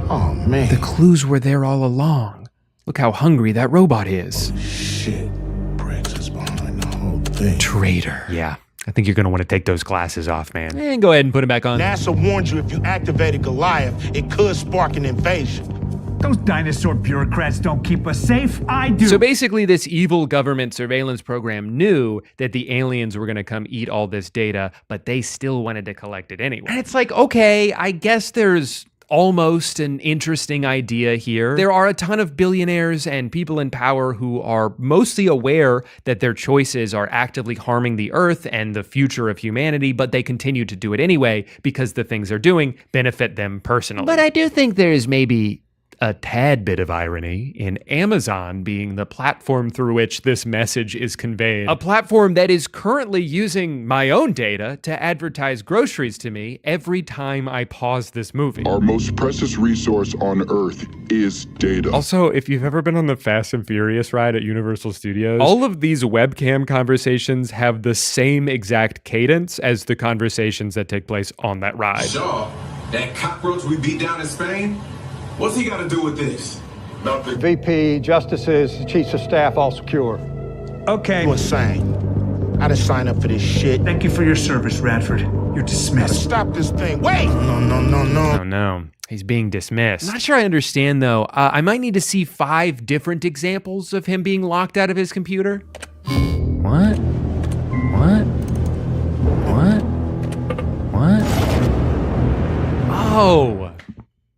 Oh, man. The clues were there all along. Look how hungry that robot is. Shit. Briggs is behind the whole thing. Traitor. Yeah. I think you're going to want to take those glasses off, man. And go ahead and put them back on. NASA warned you if you activated Goliath, it could spark an invasion. Those dinosaur bureaucrats don't keep us safe. I do. So basically, this evil government surveillance program knew that the aliens were going to come eat all this data, but they still wanted to collect it anyway. And it's like, okay, I guess there's almost an interesting idea here. There are a ton of billionaires and people in power who are mostly aware that their choices are actively harming the earth and the future of humanity, but they continue to do it anyway because the things they're doing benefit them personally. But I do think there's maybe a tad bit of irony in Amazon being the platform through which this message is conveyed. A platform that is currently using my own data to advertise groceries to me every time I pause this movie. Our most precious resource on Earth is data. Also, if you've ever been on the Fast and Furious ride at Universal Studios, all of these webcam conversations have the same exact cadence as the conversations that take place on that ride. Shaw, that cockroach we beat down in Spain, what's he got to do with this? Nothing. VP, justices, chiefs of staff, all secure. Okay. You insane. I didn't sign up for this shit. Thank you for your service, Radford. You're dismissed. Stop this thing. Wait! No. Oh no, he's being dismissed. I'm not sure I understand though. I might need to see 5 different examples of him being locked out of his computer. What? Oh,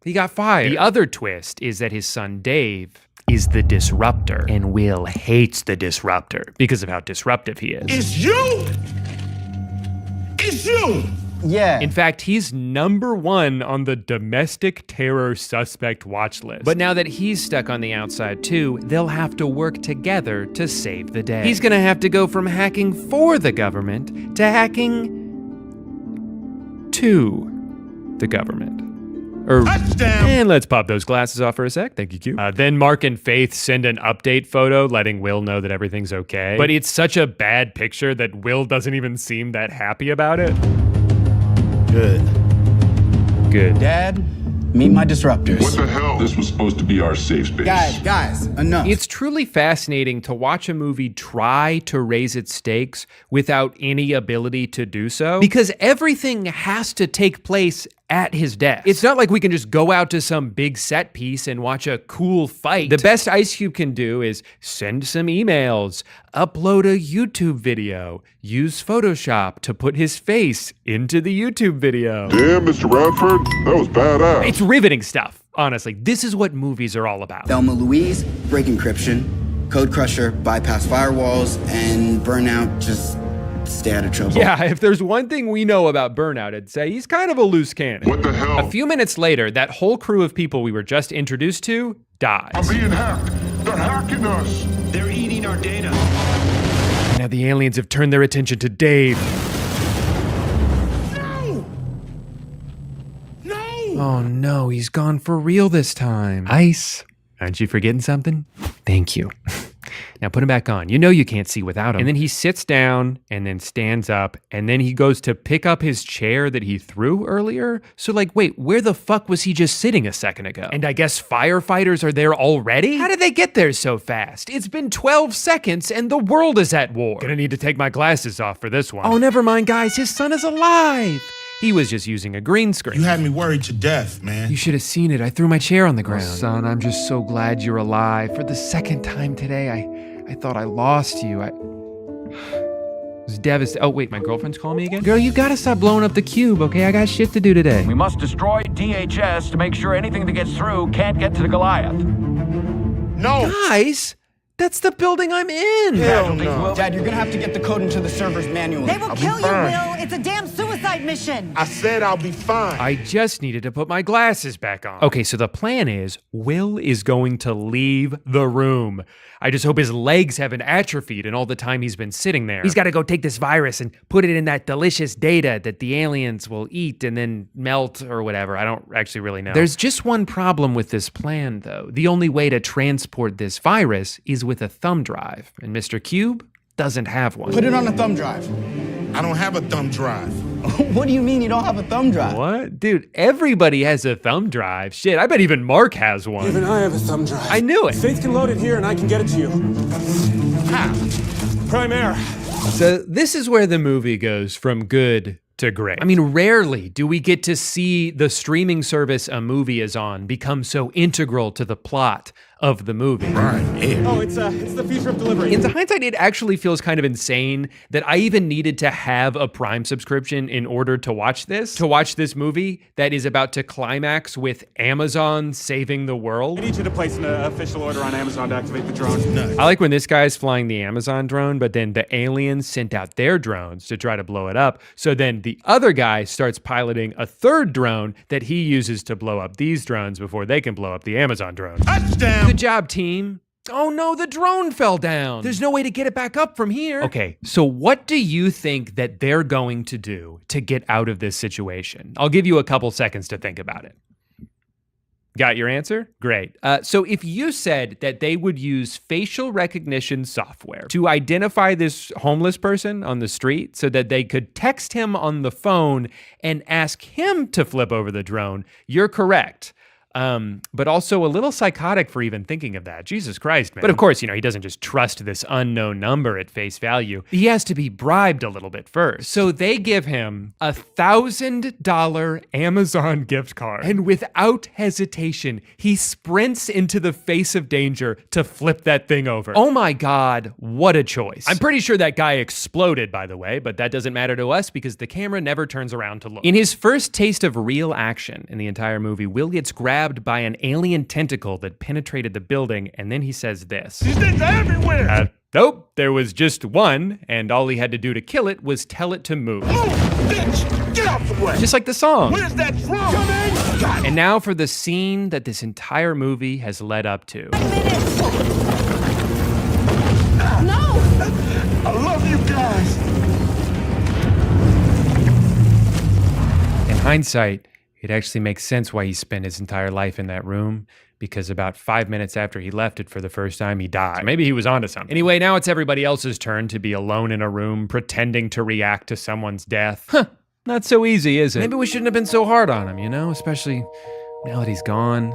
he got fired. The other twist is that his son Dave is the disruptor, and Will hates the disruptor because of how disruptive he is. It's you! It's you! Yeah. In fact, he's #1 on the domestic terror suspect watch list. But now that he's stuck on the outside too, they'll have to work together to save the day. He's gonna have to go from hacking for the government to hacking to the government. And let's pop those glasses off for a sec. Thank you, Q. Then Mark and Faith send an update photo letting Will know that everything's okay. But it's such a bad picture that Will doesn't even seem that happy about it. Good. Dad, meet my disruptors. What the hell? This was supposed to be our safe space. Guys, enough. It's truly fascinating to watch a movie try to raise its stakes without any ability to do so, because everything has to take place at his desk. It's not like we can just go out to some big set piece and watch a cool fight. The best Ice Cube can do is send some emails, upload a YouTube video, use Photoshop to put his face into the YouTube video. Damn, Mr. Radford, that was badass. It's riveting stuff, honestly. This is what movies are all about. Thelma Louise, break encryption. Code Crusher, bypass firewalls. And Burnout, just stay out of trouble. Yeah, if there's one thing we know about Burnout, I'd say he's kind of a loose cannon. What the hell? A few minutes later, that whole crew of people we were just introduced to dies. I'm being hacked. They're hacking us. They're eating our data. Now the aliens have turned their attention to Dave. No! Oh no, he's gone for real this time. Ice, aren't you forgetting something? Thank you. Now put him back on. You know you can't see without him. And then he sits down and then stands up and then he goes to pick up his chair that he threw earlier. So like, wait, where the fuck was he just sitting a second ago? And I guess firefighters are there already? How did they get there so fast? It's been 12 seconds and the world is at war. Gonna need to take my glasses off for this one. Oh, never mind, guys. His son is alive. He was just using a green screen. You had me worried to death, man. You should have seen it. I threw my chair on the ground. Oh, son, I'm just so glad you're alive. For the second time today, I thought I lost you. I was devastated. Oh, wait, my girlfriend's calling me again? Girl, you gotta stop blowing up the cube, okay? I got shit to do today. We must destroy DHS to make sure anything that gets through can't get to the Goliath. No! Guys, that's the building I'm in. Hell no. Dad, you're gonna have to get the code into the servers manually. They will kill you, Will. It's a damn suicide mission. I said I'll be fine. I just needed to put my glasses back on. Okay, so the plan is Will is going to leave the room. I just hope his legs haven't atrophied in all the time he's been sitting there. He's got to go take this virus and put it in that delicious data that the aliens will eat and then melt or whatever. I don't actually really know. There's just one problem with this plan, though. The only way to transport this virus is with a thumb drive, and Mr. Cube doesn't have one. Put it on a thumb drive. I don't have a thumb drive. What do you mean you don't have a thumb drive? What? Dude, everybody has a thumb drive. Shit, I bet even Mark has one. Even I have a thumb drive. I knew it. Faith can load it here and I can get it to you. How? Primaire. So this is where the movie goes from good to great. I mean, rarely do we get to see the streaming service a movie is on become so integral to the plot of the movie. Oh, it's the future of delivery. In hindsight, it actually feels kind of insane that I even needed to have a Prime subscription in order to watch this movie that is about to climax with Amazon saving the world. I need you to place an official order on Amazon to activate the drone. I like when this guy's flying the Amazon drone, but then the aliens sent out their drones to try to blow it up. So then the other guy starts piloting a third drone that he uses to blow up these drones before they can blow up the Amazon drone. Touchdown! Good job, team. Oh no, the drone fell down. There's no way to get it back up from here. Okay, so what do you think that they're going to do to get out of this situation? I'll give you a couple seconds to think about it. Got your answer? Great. So if you said that they would use facial recognition software to identify this homeless person on the street so that they could text him on the phone and ask him to flip over the drone, you're correct. But also a little psychotic for even thinking of that. Jesus Christ, man. But of course, he doesn't just trust this unknown number at face value. He has to be bribed a little bit first. So they give him a $1,000 Amazon gift card. And without hesitation, he sprints into the face of danger to flip that thing over. Oh my God, what a choice. I'm pretty sure that guy exploded, by the way, but that doesn't matter to us because the camera never turns around to look. In his first taste of real action in the entire movie, Will gets grabbed by an alien tentacle that penetrated the building, and then he says this. These things are everywhere! Nope, there was just one, and all he had to do to kill it was tell it to move. Move, bitch! Get out the way! Just like the song. Where's that drum? Coming! And now for the scene that this entire movie has led up to. No! I love you guys! In hindsight, it actually makes sense why he spent his entire life in that room, because about 5 minutes after he left it for the first time, he died. So maybe he was onto something. Anyway, now it's everybody else's turn to be alone in a room, pretending to react to someone's death. Huh, not so easy, is it? Maybe we shouldn't have been so hard on him, especially now that he's gone.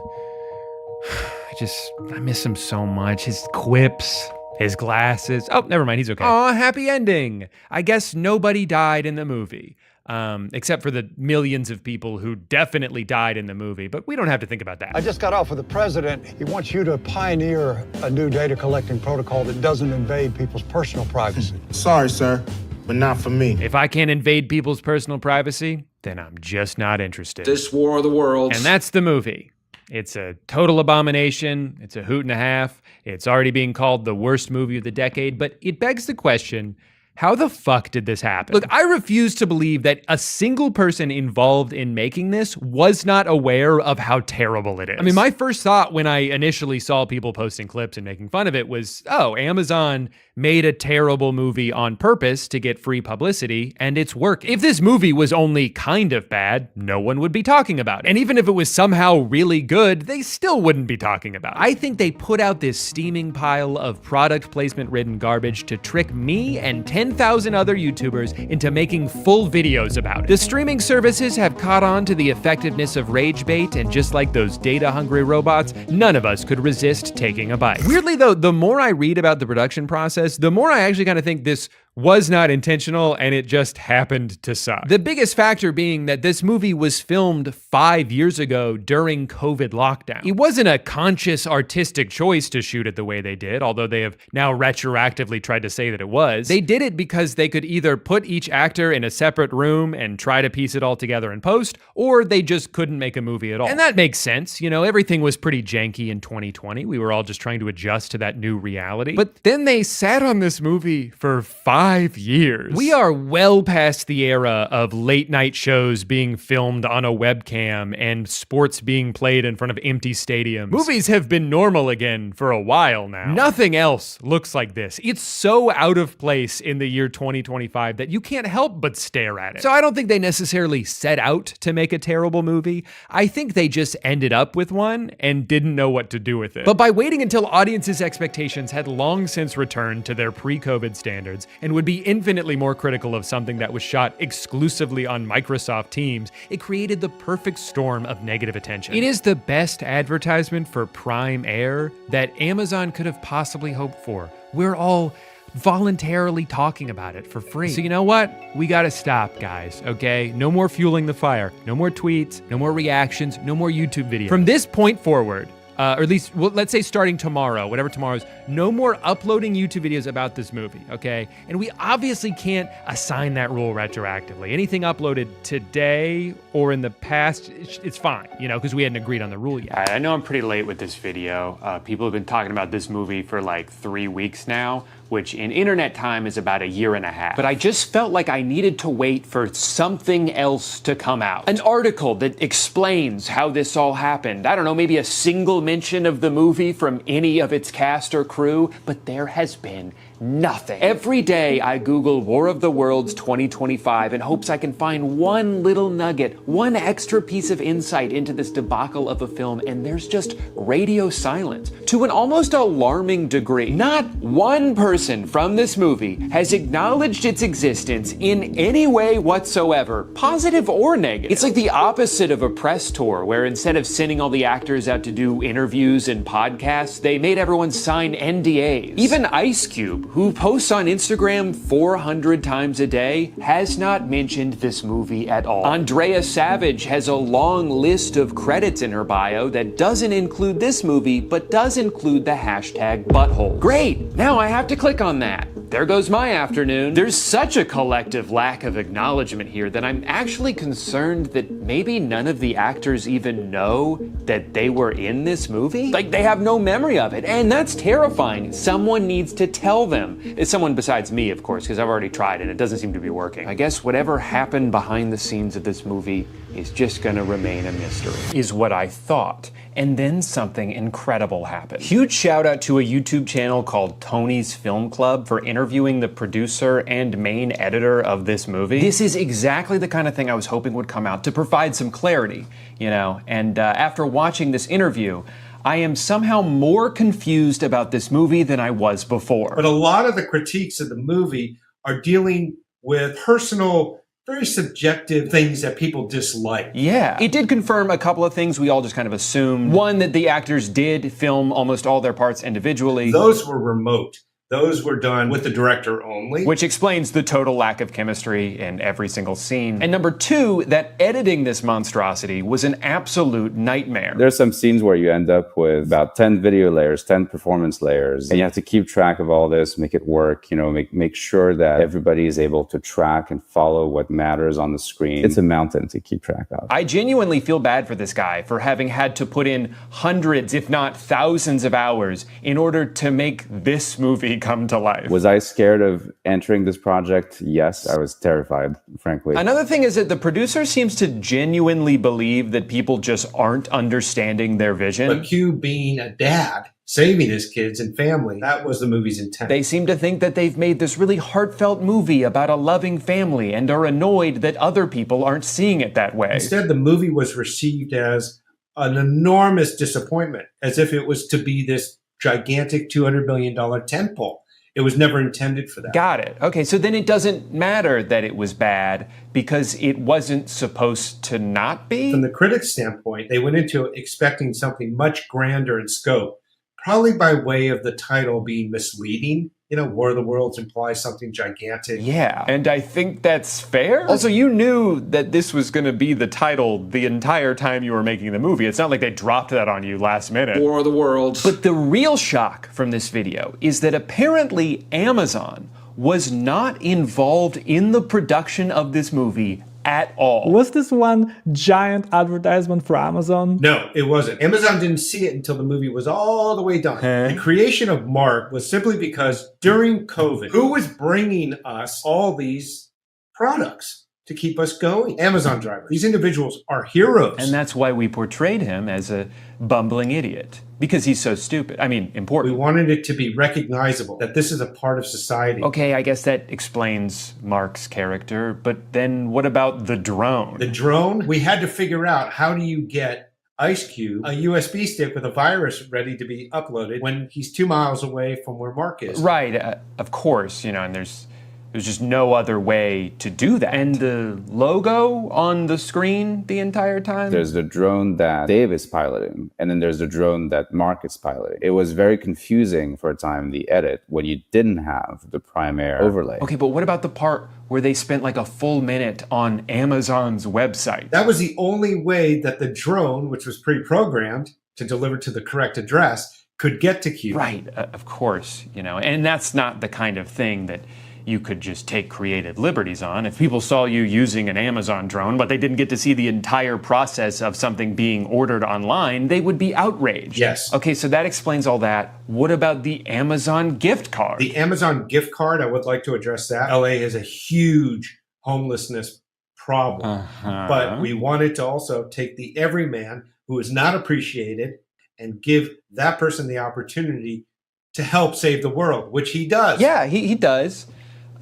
I miss him so much. His quips, his glasses. Oh, never mind, he's okay. Aw, happy ending. I guess nobody died in the movie. Except for the millions of people who definitely died in the movie, but we don't have to think about that. I just got off with the president. He wants you to pioneer a new data collecting protocol that doesn't invade people's personal privacy. Sorry, sir, but not for me. If I can't invade people's personal privacy, then I'm just not interested. This War of the Worlds. And that's the movie. It's a total abomination. It's a hoot and a half. It's already being called the worst movie of the decade, but it begs the question, how the fuck did this happen? Look, I refuse to believe that a single person involved in making this was not aware of how terrible it is. I mean, my first thought when I initially saw people posting clips and making fun of it was, oh, Amazon made a terrible movie on purpose to get free publicity, and it's working. If this movie was only kind of bad, no one would be talking about it. And even if it was somehow really good, they still wouldn't be talking about it. I think they put out this steaming pile of product placement-ridden garbage to trick me and 10,000 other YouTubers into making full videos about it. The streaming services have caught on to the effectiveness of rage bait, and just like those data-hungry robots, none of us could resist taking a bite. Weirdly though, the more I read about the production process, the more I actually kind of think this was not intentional and it just happened to suck. The biggest factor being that this movie was filmed 5 years ago during COVID lockdown. It wasn't a conscious artistic choice to shoot it the way they did, although they have now retroactively tried to say that it was. They did it because they could either put each actor in a separate room and try to piece it all together in post, or they just couldn't make a movie at all. And that makes sense. Everything was pretty janky in 2020. We were all just trying to adjust to that new reality. But then they sat on this movie for 5 years. We are well past the era of late night shows being filmed on a webcam and sports being played in front of empty stadiums. Movies have been normal again for a while now. Nothing else looks like this. It's so out of place in the year 2025 that you can't help but stare at it. So I don't think they necessarily set out to make a terrible movie. I think they just ended up with one and didn't know what to do with it. But by waiting until audiences' expectations had long since returned to their pre-COVID standards and would be infinitely more critical of something that was shot exclusively on Microsoft Teams, it created the perfect storm of negative attention. It is the best advertisement for Prime Air that Amazon could have possibly hoped for. We're all voluntarily talking about it for free. So you know what? We gotta stop, guys, okay? No more fueling the fire. No more tweets, no more reactions, no more YouTube videos. From this point forward, or at least, well, let's say starting tomorrow, whatever tomorrow is, no more uploading YouTube videos about this movie, okay? And we obviously can't assign that rule retroactively. Anything uploaded today or in the past, it's fine, you know, because we hadn't agreed on the rule yet. I know I'm pretty late with this video. People have been talking about this movie for like 3 weeks now, which in internet time is about 1.5 years. But I just felt like I needed to wait for something else to come out. An article that explains how this all happened. I don't know, maybe a single mention of the movie from any of its cast or crew, but there has been nothing. Every day I Google War of the Worlds 2025 in hopes I can find one little nugget, one extra piece of insight into this debacle of a film, and there's just radio silence to an almost alarming degree. Not one person from this movie has acknowledged its existence in any way whatsoever, positive or negative. It's like the opposite of a press tour, where instead of sending all the actors out to do interviews and podcasts, they made everyone sign NDAs. Even Ice Cube, who posts on Instagram 400 times a day, has not mentioned this movie at all. Andrea Savage has a long list of credits in her bio that doesn't include this movie, but does include the hashtag butthole. Great! Now I have to click on that. There goes my afternoon. There's such a collective lack of acknowledgement here that I'm actually concerned that maybe none of the actors even know that they were in this movie. Like, they have no memory of it, and that's terrifying. Someone needs to tell them. It's someone besides me, of course, because I've already tried and it doesn't seem to be working. I guess whatever happened behind the scenes of this movie is just gonna remain a mystery, is what I thought. And then something incredible happened. Huge shout out to a YouTube channel called Tony's Film Club for interviewing the producer and main editor of this movie. This is exactly the kind of thing I was hoping would come out to provide some clarity, you know, and after watching this interview, I am somehow more confused about this movie than I was before. But a lot of the critiques of the movie are dealing with personal, very subjective things that people dislike. Yeah. It did confirm a couple of things we all just kind of assumed. One, that the actors did film almost all their parts individually. Those were remote. Those were done with the director only. Which explains the total lack of chemistry in every single scene. And number two, that editing this monstrosity was an absolute nightmare. There's some scenes where you end up with about 10 video layers, 10 performance layers, and you have to keep track of all this, make it work, you know, make sure that everybody is able to track and follow what matters on the screen. It's a mountain to keep track of. I genuinely feel bad for this guy for having had to put in hundreds, if not thousands of hours in order to make this movie come to life. Was I scared of entering this project? Yes, I was terrified, frankly. Another thing is that the producer seems to genuinely believe that people just aren't understanding their vision. But Q being a dad, saving his kids and family, that was the movie's intent. They seem to think that they've made this really heartfelt movie about a loving family and are annoyed that other people aren't seeing it that way. Instead, the movie was received as an enormous disappointment, as if it was to be this gigantic $200 million tentpole. It was never intended for that. Got it. Okay, so then it doesn't matter that it was bad because it wasn't supposed to not be? From the critics' standpoint, they went into expecting something much grander in scope, probably by way of the title being misleading. You know, War of the Worlds implies something gigantic. Yeah, and I think that's fair. Also, you knew that this was going to be the title the entire time you were making the movie. It's not like they dropped that on you last minute. War of the Worlds. But the real shock from this video is that apparently Amazon was not involved in the production of this movie at all. Was this one giant advertisement for Amazon? No, it wasn't. Amazon didn't see it until the movie was all the way done. The creation of Mark was simply because during COVID, who was bringing us all these products to keep us going? Amazon drivers. These individuals are heroes. And that's why we portrayed him as a bumbling idiot. Because he's so stupid. I mean, important. We wanted it to be recognizable that this is a part of society. Okay, I guess that explains Mark's character, but then what about the drone? The drone? We had to figure out, how do you get Ice Cube a USB stick with a virus ready to be uploaded when he's 2 miles away from where Mark is? Right, of course, you know, and there's just no other way to do that. And the logo on the screen the entire time? There's the drone that Dave is piloting, and then there's the drone that Mark is piloting. It was very confusing for a time, the edit, when you didn't have the Prime-Air overlay. Okay, but what about the part where they spent like a full minute on Amazon's website? That was the only way that the drone, which was pre-programmed, to deliver to the correct address could get to Cuba. Right, of course, and that's not the kind of thing that you could just take creative liberties on. If people saw you using an Amazon drone, but they didn't get to see the entire process of something being ordered online, they would be outraged. Yes. Okay, so that explains all that. What about the Amazon gift card? The Amazon gift card, I would like to address that. LA has a huge homelessness problem, but we wanted to also take the everyman who is not appreciated and give that person the opportunity to help save the world, which he does. Yeah, he does.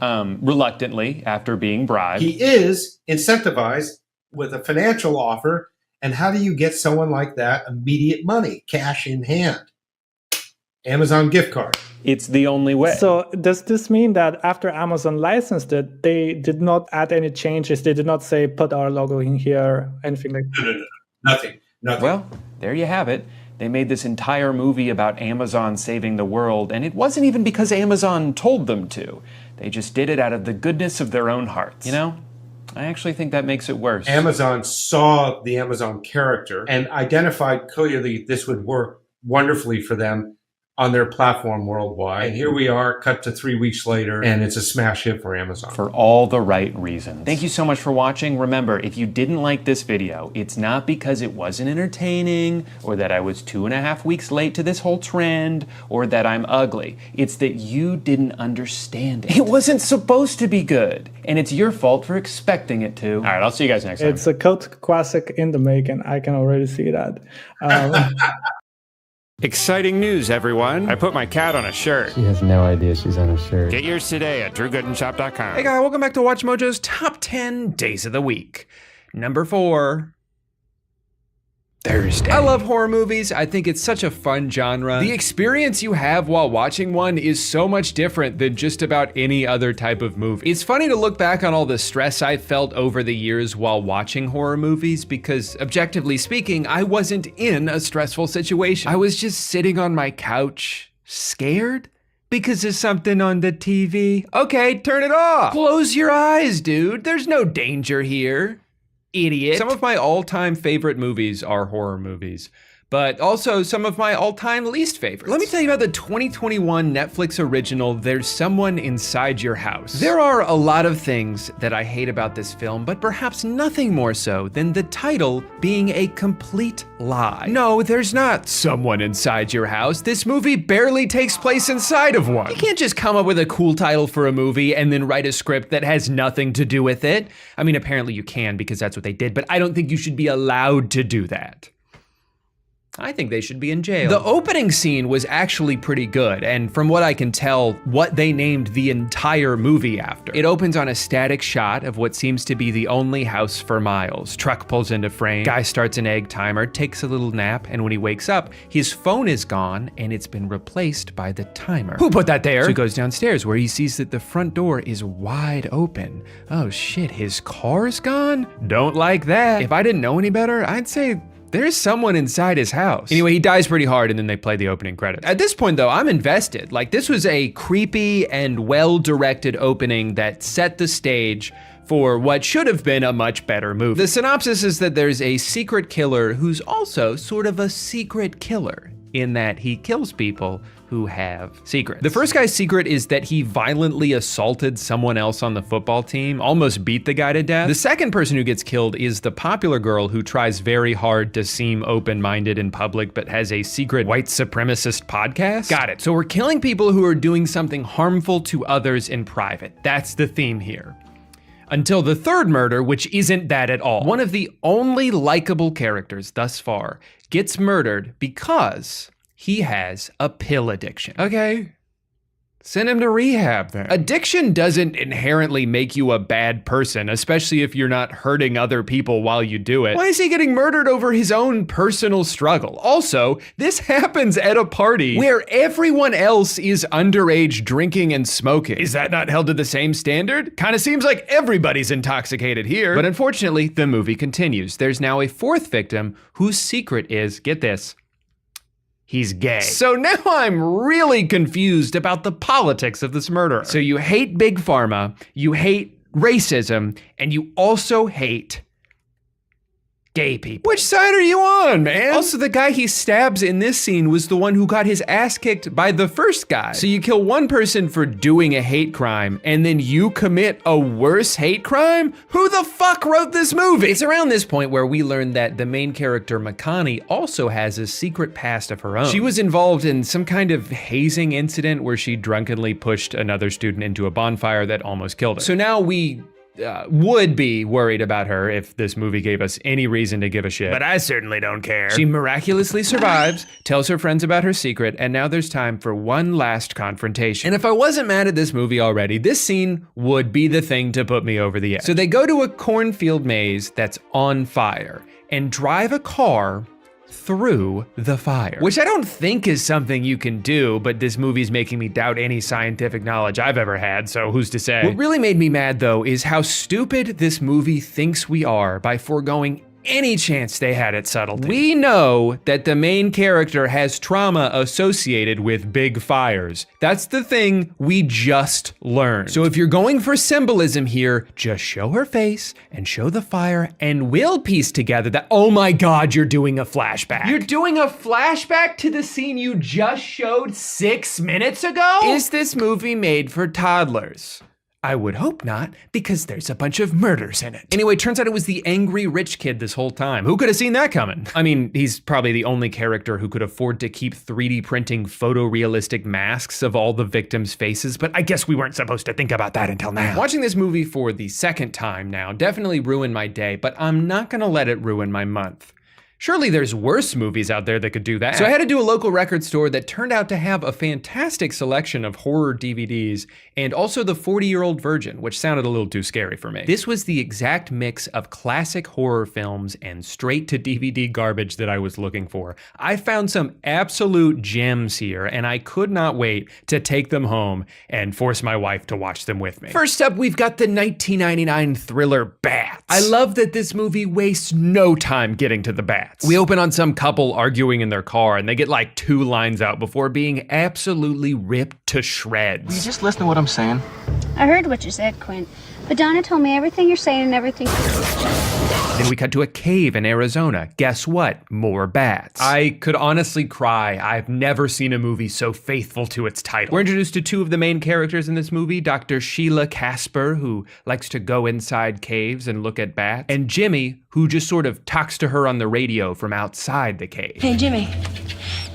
Reluctantly, after being bribed. He is incentivized with a financial offer. And how do you get someone like that immediate money, cash in hand? Amazon gift card. It's the only way. So does this mean that after Amazon licensed it, they did not add any changes? They did not say, put our logo in here, anything like that? No. Nothing. Well, there you have it. They made this entire movie about Amazon saving the world, and it wasn't even because Amazon told them to. They just did it out of the goodness of their own hearts. I actually think that makes it worse. Amazon saw the Amazon character and identified clearly this would work wonderfully for them on their platform worldwide. And here we are, cut to 3 weeks later, and it's a smash hit for Amazon. For all the right reasons. Thank you so much for watching. Remember, if you didn't like this video, it's not because it wasn't entertaining, or that I was 2.5 weeks late to this whole trend, or that I'm ugly. It's that you didn't understand it. It wasn't supposed to be good, and it's your fault for expecting it to. All right, I'll see you guys next time. It's a cult classic in the making. I can already see that. Exciting news, everyone. I put my cat on a shirt. She has no idea she's on a shirt. Get yours today at drewgoodenshop.com. Hey guys, welcome back to Watch Mojo's Top 10 Days of the Week. Number 4. Thursday. I love horror movies. I think it's such a fun genre. The experience you have while watching one is so much different than just about any other type of movie. It's funny to look back on all the stress I felt over the years while watching horror movies because, objectively speaking, I wasn't in a stressful situation. I was just sitting on my couch, scared because of something on the TV. Okay, turn it off. Close your eyes, dude. There's no danger here. Idiot. Some of my all-time favorite movies are horror movies, but also some of my all-time least favorites. Let me tell you about the 2021 Netflix original, There's Someone Inside Your House. There are a lot of things that I hate about this film, but perhaps nothing more so than the title being a complete lie. No, there's not someone inside your house. This movie barely takes place inside of one. You can't just come up with a cool title for a movie and then write a script that has nothing to do with it. I mean, apparently you can because that's what they did, but I don't think you should be allowed to do that. I think they should be in jail. The opening scene was actually pretty good, and from what I can tell, what they named the entire movie after. It opens on a static shot of what seems to be the only house for miles. Truck pulls into frame, guy starts an egg timer, takes a little nap, and when he wakes up, his phone is gone and it's been replaced by the timer. Who put that there? So he goes downstairs where he sees that the front door is wide open. Oh shit, his car's gone? Don't like that. If I didn't know any better, I'd say there's someone inside his house. Anyway, he dies pretty hard and then they play the opening credits. At this point though, I'm invested. Like, this was a creepy and well-directed opening that set the stage for what should have been a much better movie. The synopsis is that there's a secret killer who's also sort of a secret killer in that he kills people who have secrets. The first guy's secret is that he violently assaulted someone else on the football team, almost beat the guy to death. The second person who gets killed is the popular girl who tries very hard to seem open-minded in public but has a secret white supremacist podcast. Got it. So we're killing people who are doing something harmful to others in private. That's the theme here. Until the third murder, which isn't that at all. One of the only likable characters thus far gets murdered because he has a pill addiction. Okay, send him to rehab then. Addiction doesn't inherently make you a bad person, especially if you're not hurting other people while you do it. Why is he getting murdered over his own personal struggle? Also, this happens at a party where everyone else is underage drinking and smoking. Is that not held to the same standard? Kind of seems like everybody's intoxicated here. But unfortunately, the movie continues. There's now a fourth victim whose secret is, get this, he's gay. So now I'm really confused about the politics of this murder. So you hate Big Pharma, you hate racism, and you also hate gay people. Which side are you on, man? Also, the guy he stabs in this scene was the one who got his ass kicked by the first guy. So you kill one person for doing a hate crime, and then you commit a worse hate crime? Who the fuck wrote this movie? It's around this point where we learn that the main character, Makani, also has a secret past of her own. She was involved in some kind of hazing incident where she drunkenly pushed another student into a bonfire that almost killed her. So now we would be worried about her if this movie gave us any reason to give a shit. But I certainly don't care. She miraculously survives, tells her friends about her secret, and now there's time for one last confrontation. And if I wasn't mad at this movie already, this scene would be the thing to put me over the edge. So they go to a cornfield maze that's on fire and drive a car through the fire, which I don't think is something you can do, but this movie's making me doubt any scientific knowledge I've ever had, so who's to say? What really made me mad though is how stupid this movie thinks we are by foregoing any chance they had at subtlety. We know that the main character has trauma associated with big fires. That's the thing we just learned. So if you're going for symbolism here, just show her face and show the fire and we'll piece together that, oh my God, you're doing a flashback. You're doing a flashback to the scene you just showed 6 minutes ago? Is this movie made for toddlers? I would hope not, because there's a bunch of murders in it. Anyway, turns out it was the angry rich kid this whole time. Who could have seen that coming? I mean, he's probably the only character who could afford to keep 3D printing photorealistic masks of all the victims' faces, but I guess we weren't supposed to think about that until now. Watching this movie for the second time now definitely ruined my day, but I'm not gonna let it ruin my month. Surely there's worse movies out there that could do that. So I had to do a local record store that turned out to have a fantastic selection of horror DVDs and also the 40-Year-Old Virgin, which sounded a little too scary for me. This was the exact mix of classic horror films and straight to DVD garbage that I was looking for. I found some absolute gems here and I could not wait to take them home and force my wife to watch them with me. First up, we've got the 1999 thriller Bats. I love that this movie wastes no time getting to the bats. We open on some couple arguing in their car and they get like 2 lines out before being absolutely ripped to shreds. Will you just listen to what I'm saying? I heard what you said, Quint. But Donna told me everything you're saying and everything. Then we cut to a cave in Arizona. Guess what? More bats. I could honestly cry. I've never seen a movie so faithful to its title. We're introduced to 2 of the main characters in this movie, Dr. Sheila Casper, who likes to go inside caves and look at bats, and Jimmy, who just sort of talks to her on the radio from outside the cave. Hey, Jimmy.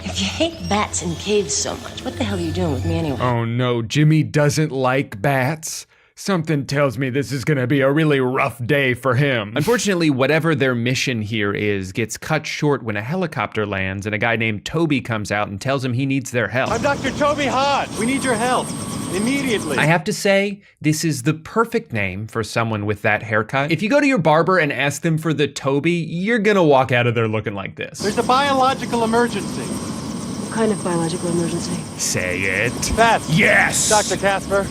If you hate bats and caves so much, what the hell are you doing with me anyway? Oh no, Jimmy doesn't like bats. Something tells me this is gonna be a really rough day for him. Unfortunately, whatever their mission here is gets cut short when a helicopter lands and a guy named Toby comes out and tells him he needs their help. I'm Dr. Toby Hodge. We need your help. Immediately. I have to say, this is the perfect name for someone with that haircut. If you go to your barber and ask them for the Toby, you're gonna walk out of there looking like this. There's a biological emergency. What kind of biological emergency? Say it. Bats. Yes! Dr. Casper.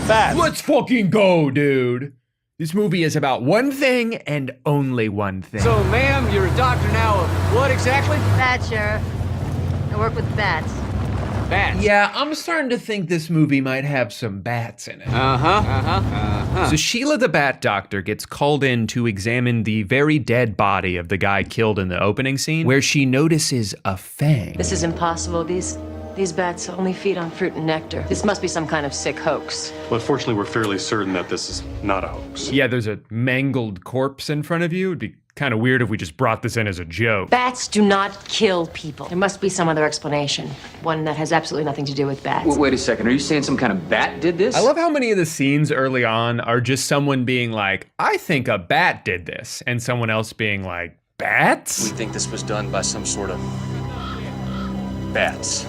Bats. Let's fucking go, dude. This movie is about one thing and only one thing. So, ma'am, you're a doctor now of what exactly? Bats, Sheriff. I work with bats. Bats. Yeah, I'm starting to think this movie might have some bats in it. So Sheila the Bat Doctor gets called in to examine the very dead body of the guy killed in the opening scene, where she notices a fang. This is impossible. These bats only feed on fruit and nectar. This must be some kind of sick hoax. Well, unfortunately, we're fairly certain that this is not a hoax. Yeah, there's a mangled corpse in front of you. It'd be kind of weird if we just brought this in as a joke. Bats do not kill people. There must be some other explanation. One that has absolutely nothing to do with bats. Wait a second. Are you saying some kind of bat did this? I love how many of the scenes early on are just someone being like, I think a bat did this, and someone else being like, bats? We think this was done by some sort of bats.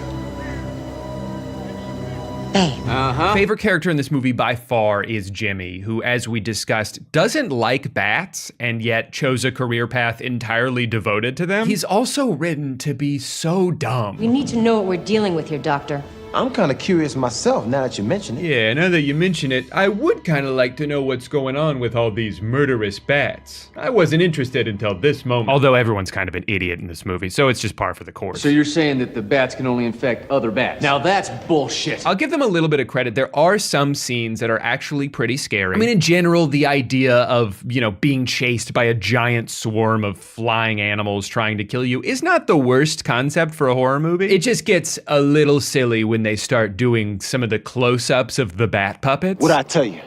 Favorite character in this movie by far is Jimmy, who, as we discussed, doesn't like bats and yet chose a career path entirely devoted to them. He's also written to be so dumb. We need to know what we're dealing with here, Doctor. I'm kind of curious myself now that you mention it. Yeah, now that you mention it, I would kind of like to know what's going on with all these murderous bats. I wasn't interested until this moment. Although everyone's kind of an idiot in this movie, so it's just par for the course. So you're saying that the bats can only infect other bats? Now that's bullshit. I'll give them a little bit of credit. There are some scenes that are actually pretty scary. I mean, in general, the idea of, being chased by a giant swarm of flying animals trying to kill you is not the worst concept for a horror movie. It just gets a little silly when they start doing some of the close-ups of the bat puppets. What'd I tell you?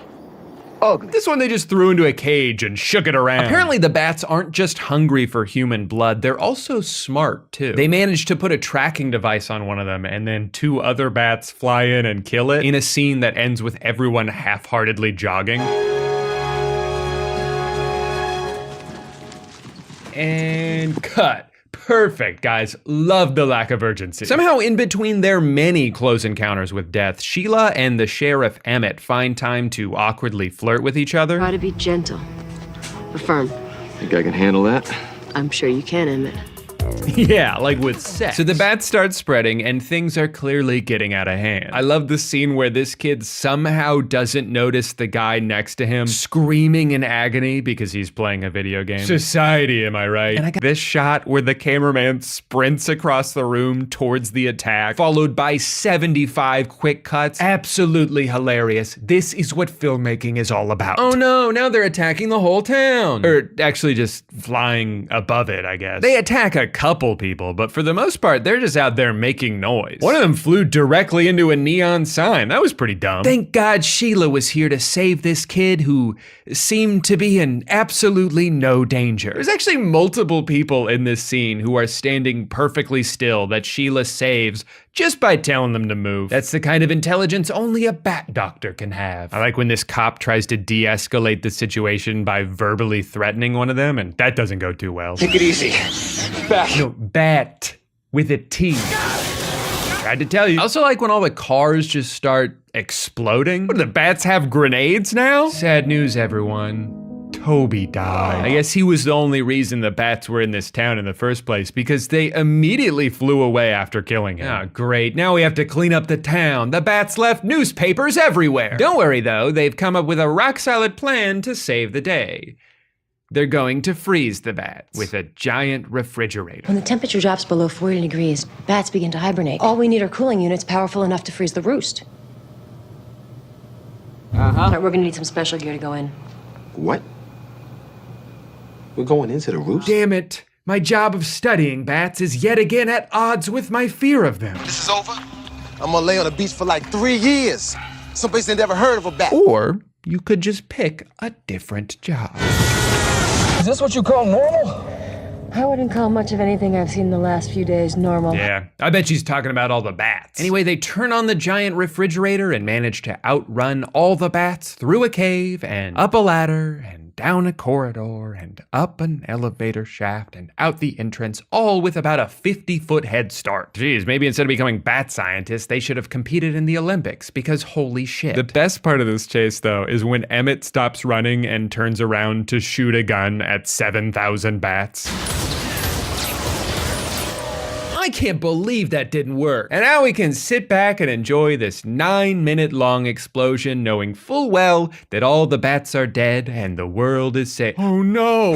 Ugly. This one they just threw into a cage and shook it around. Apparently the bats aren't just hungry for human blood, they're also smart too. They managed to put a tracking device on one of them and then 2 other bats fly in and kill it in a scene that ends with everyone half-heartedly jogging. And cut. Perfect, guys. Love the lack of urgency. Somehow in between their many close encounters with death, Sheila and the Sheriff Emmett find time to awkwardly flirt with each other. Try to be gentle, but firm. Think I can handle that? I'm sure you can, Emmett. Yeah, like with sex. So the bats start spreading and things are clearly getting out of hand. I love the scene where this kid somehow doesn't notice the guy next to him screaming in agony because he's playing a video game. Society, am I right? And I got this shot where the cameraman sprints across the room towards the attack, followed by 75 quick cuts. Absolutely hilarious. This is what filmmaking is all about. Oh no, now they're attacking the whole town. Or actually just flying above it, I guess. They attack a couple people, but for the most part, they're just out there making noise. One of them flew directly into a neon sign. That was pretty dumb. Thank God Sheila was here to save this kid who seemed to be in absolutely no danger. There's actually multiple people in this scene who are standing perfectly still that Sheila saves just by telling them to move. That's the kind of intelligence only a bat doctor can have. I like when this cop tries to de-escalate the situation by verbally threatening one of them, and that doesn't go too well. Take it easy. Back. No, bat with a T. Tried to tell you. I also like when all the cars just start exploding. What, do the bats have grenades now? Sad news, everyone. Toby died. I guess he was the only reason the bats were in this town in the first place, because they immediately flew away after killing him. Ah, great. Now we have to clean up the town. The bats left newspapers everywhere. Don't worry though, they've come up with a rock-solid plan to save the day. They're going to freeze the bats with a giant refrigerator. When the temperature drops below 40 degrees, bats begin to hibernate. All we need are cooling units powerful enough to freeze the roost. All right, we're gonna need some special gear to go in. What? We're going into the roost? Damn it. My job of studying bats is yet again at odds with my fear of them. This is over? I'm gonna lay on the beach for like 3 years. Someplace they never heard of a bat. Or you could just pick a different job. Is this what you call normal? I wouldn't call much of anything I've seen in the last few days normal. Yeah, I bet she's talking about all the bats. Anyway, they turn on the giant refrigerator and manage to outrun all the bats through a cave and up a ladder and down a corridor and up an elevator shaft and out the entrance, all with about a 50-foot head start. Geez, maybe instead of becoming bat scientists, they should have competed in the Olympics, because holy shit. The best part of this chase, though, is when Emmett stops running and turns around to shoot a gun at 7,000 bats. I can't believe that didn't work. And now we can sit back and enjoy this 9-minute-long explosion, knowing full well that all the bats are dead and the world is safe. Oh no!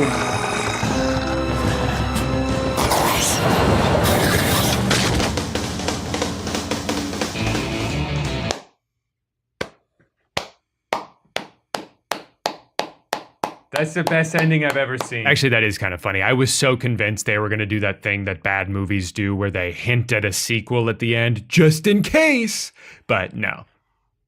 That's the best ending I've ever seen. Actually, that is kind of funny. I was so convinced they were gonna do that thing that bad movies do where they hint at a sequel at the end, just in case. But no.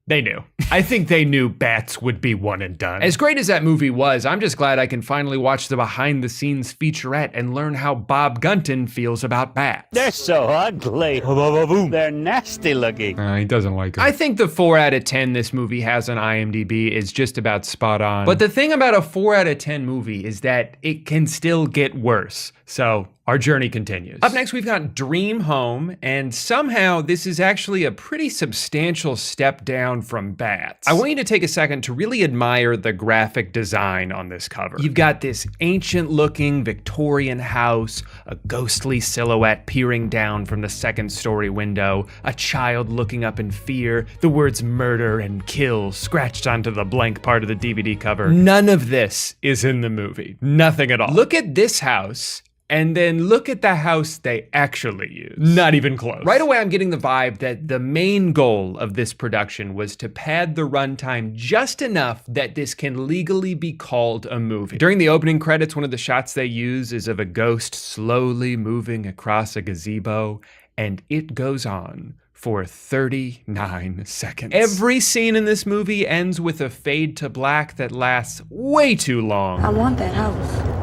They knew. I think they knew bats would be one and done. As great as that movie was, I'm just glad I can finally watch the behind-the-scenes featurette and learn how Bob Gunton feels about bats. They're so ugly. They're nasty looking. He doesn't like them. I think the 4 out of 10 this movie has on IMDb is just about spot on. But the thing about a 4 out of 10 movie is that it can still get worse. So Our journey continues. Up next, we've got Dream Home, and somehow this is actually a pretty substantial step down from Bats. I want you to take a second to really admire the graphic design on this cover. You've got this ancient-looking Victorian house, a ghostly silhouette peering down from the second-story window, a child looking up in fear, the words murder and kill scratched onto the blank part of the DVD cover. None of this is in the movie. Nothing at all. Look at this house, and then look at the house they actually use. Not even close. Right away, I'm getting the vibe that the main goal of this production was to pad the runtime just enough that this can legally be called a movie. During the opening credits, one of the shots they use is of a ghost slowly moving across a gazebo, and it goes on for 39 seconds. Every scene in this movie ends with a fade to black that lasts way too long. I want that house.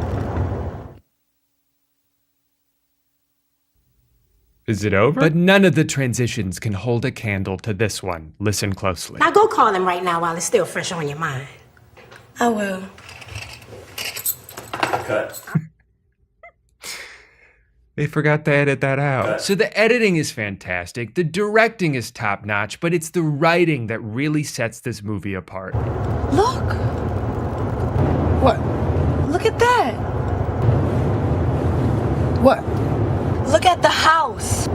Is it over? But none of the transitions can hold a candle to this one. Listen closely. Now go call him right now while it's still fresh on your mind. I will. Cut. They forgot to edit that out. So the editing is fantastic, the directing is top-notch, but it's the writing that really sets this movie apart. Look. What? Look at that. What? Look at the house.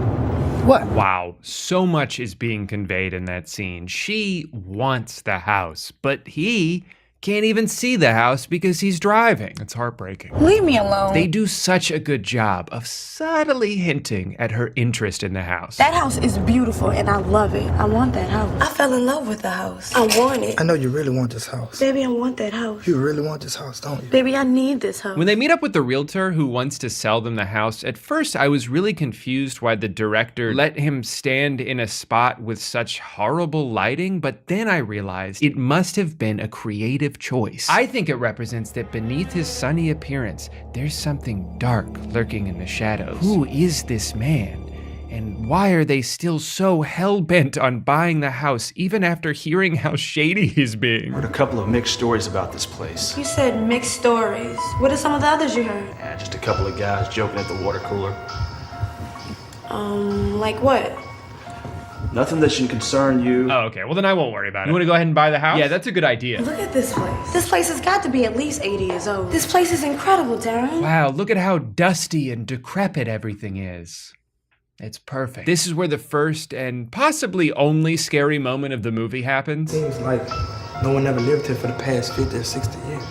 What? Wow, so much is being conveyed in that scene. She wants the house, but he can't even see the house because he's driving. It's heartbreaking. Leave me alone. They do such a good job of subtly hinting at her interest in the house. That house is beautiful and I love it. I want that house. I fell in love with the house. I want it. I know you really want this house. Baby, I want that house. You really want this house, don't you? Baby, I need this house. When they meet up with the realtor who wants to sell them the house, at first I was really confused why the director let him stand in a spot with such horrible lighting, but then I realized it must have been a creative choice. I think it represents that beneath his sunny appearance, there's something dark lurking in the shadows. Who is this man? And why are they still so hell-bent on buying the house even after hearing how shady he's being? Heard a couple of mixed stories about this place. You said mixed stories. What are some of the others you heard? Yeah, just a couple of guys joking at the water cooler. Like what? Nothing that should concern you. Oh, okay. Well, then I won't worry about it. You want to go ahead and buy the house? Yeah, that's a good idea. Look at this place. This place has got to be at least 80 years old. This place is incredible, Darren. Wow, look at how dusty and decrepit everything is. It's perfect. This is where the first and possibly only scary moment of the movie happens. Seems like no one ever lived here for the past 50 or 60 years.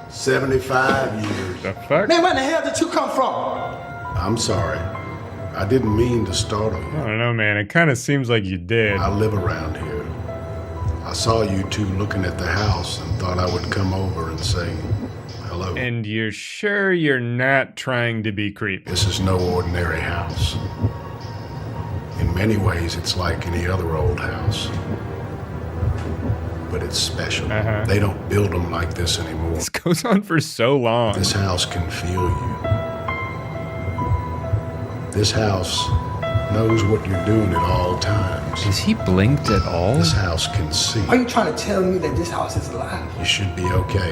75 years. The fuck? Man, where the hell did you come from? I'm sorry. I didn't mean to startle you. I don't know, man. It kind of seems like you did. I live around here. I saw you two looking at the house and thought I would come over and say hello. And you're sure you're not trying to be creepy? This is no ordinary house. In many ways, it's like any other old house. But it's special. They don't build them like this anymore. This goes on for so long. This house can feel you. This house knows what you're doing at all times. Is he blinked at all? This house can see. Are you trying to tell me that this house is alive? You should be okay,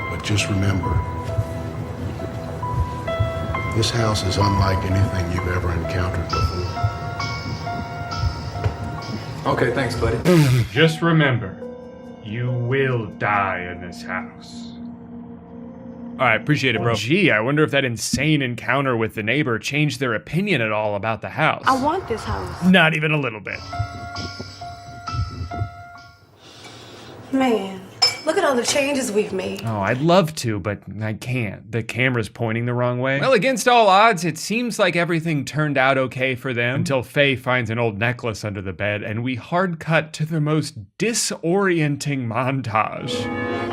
but just remember, this house is unlike anything you've ever encountered before. Okay, thanks, buddy. Just remember, you will die in this house. All right, appreciate it, bro. Gee, I wonder if that insane encounter with the neighbor changed their opinion at all about the house. I want this house. Not even a little bit. Man, look at all the changes we've made. Oh, I'd love to, but I can't. The camera's pointing the wrong way. Well, against all odds, it seems like everything turned out okay for them until Faye finds an old necklace under the bed and we hard cut to the most disorienting montage.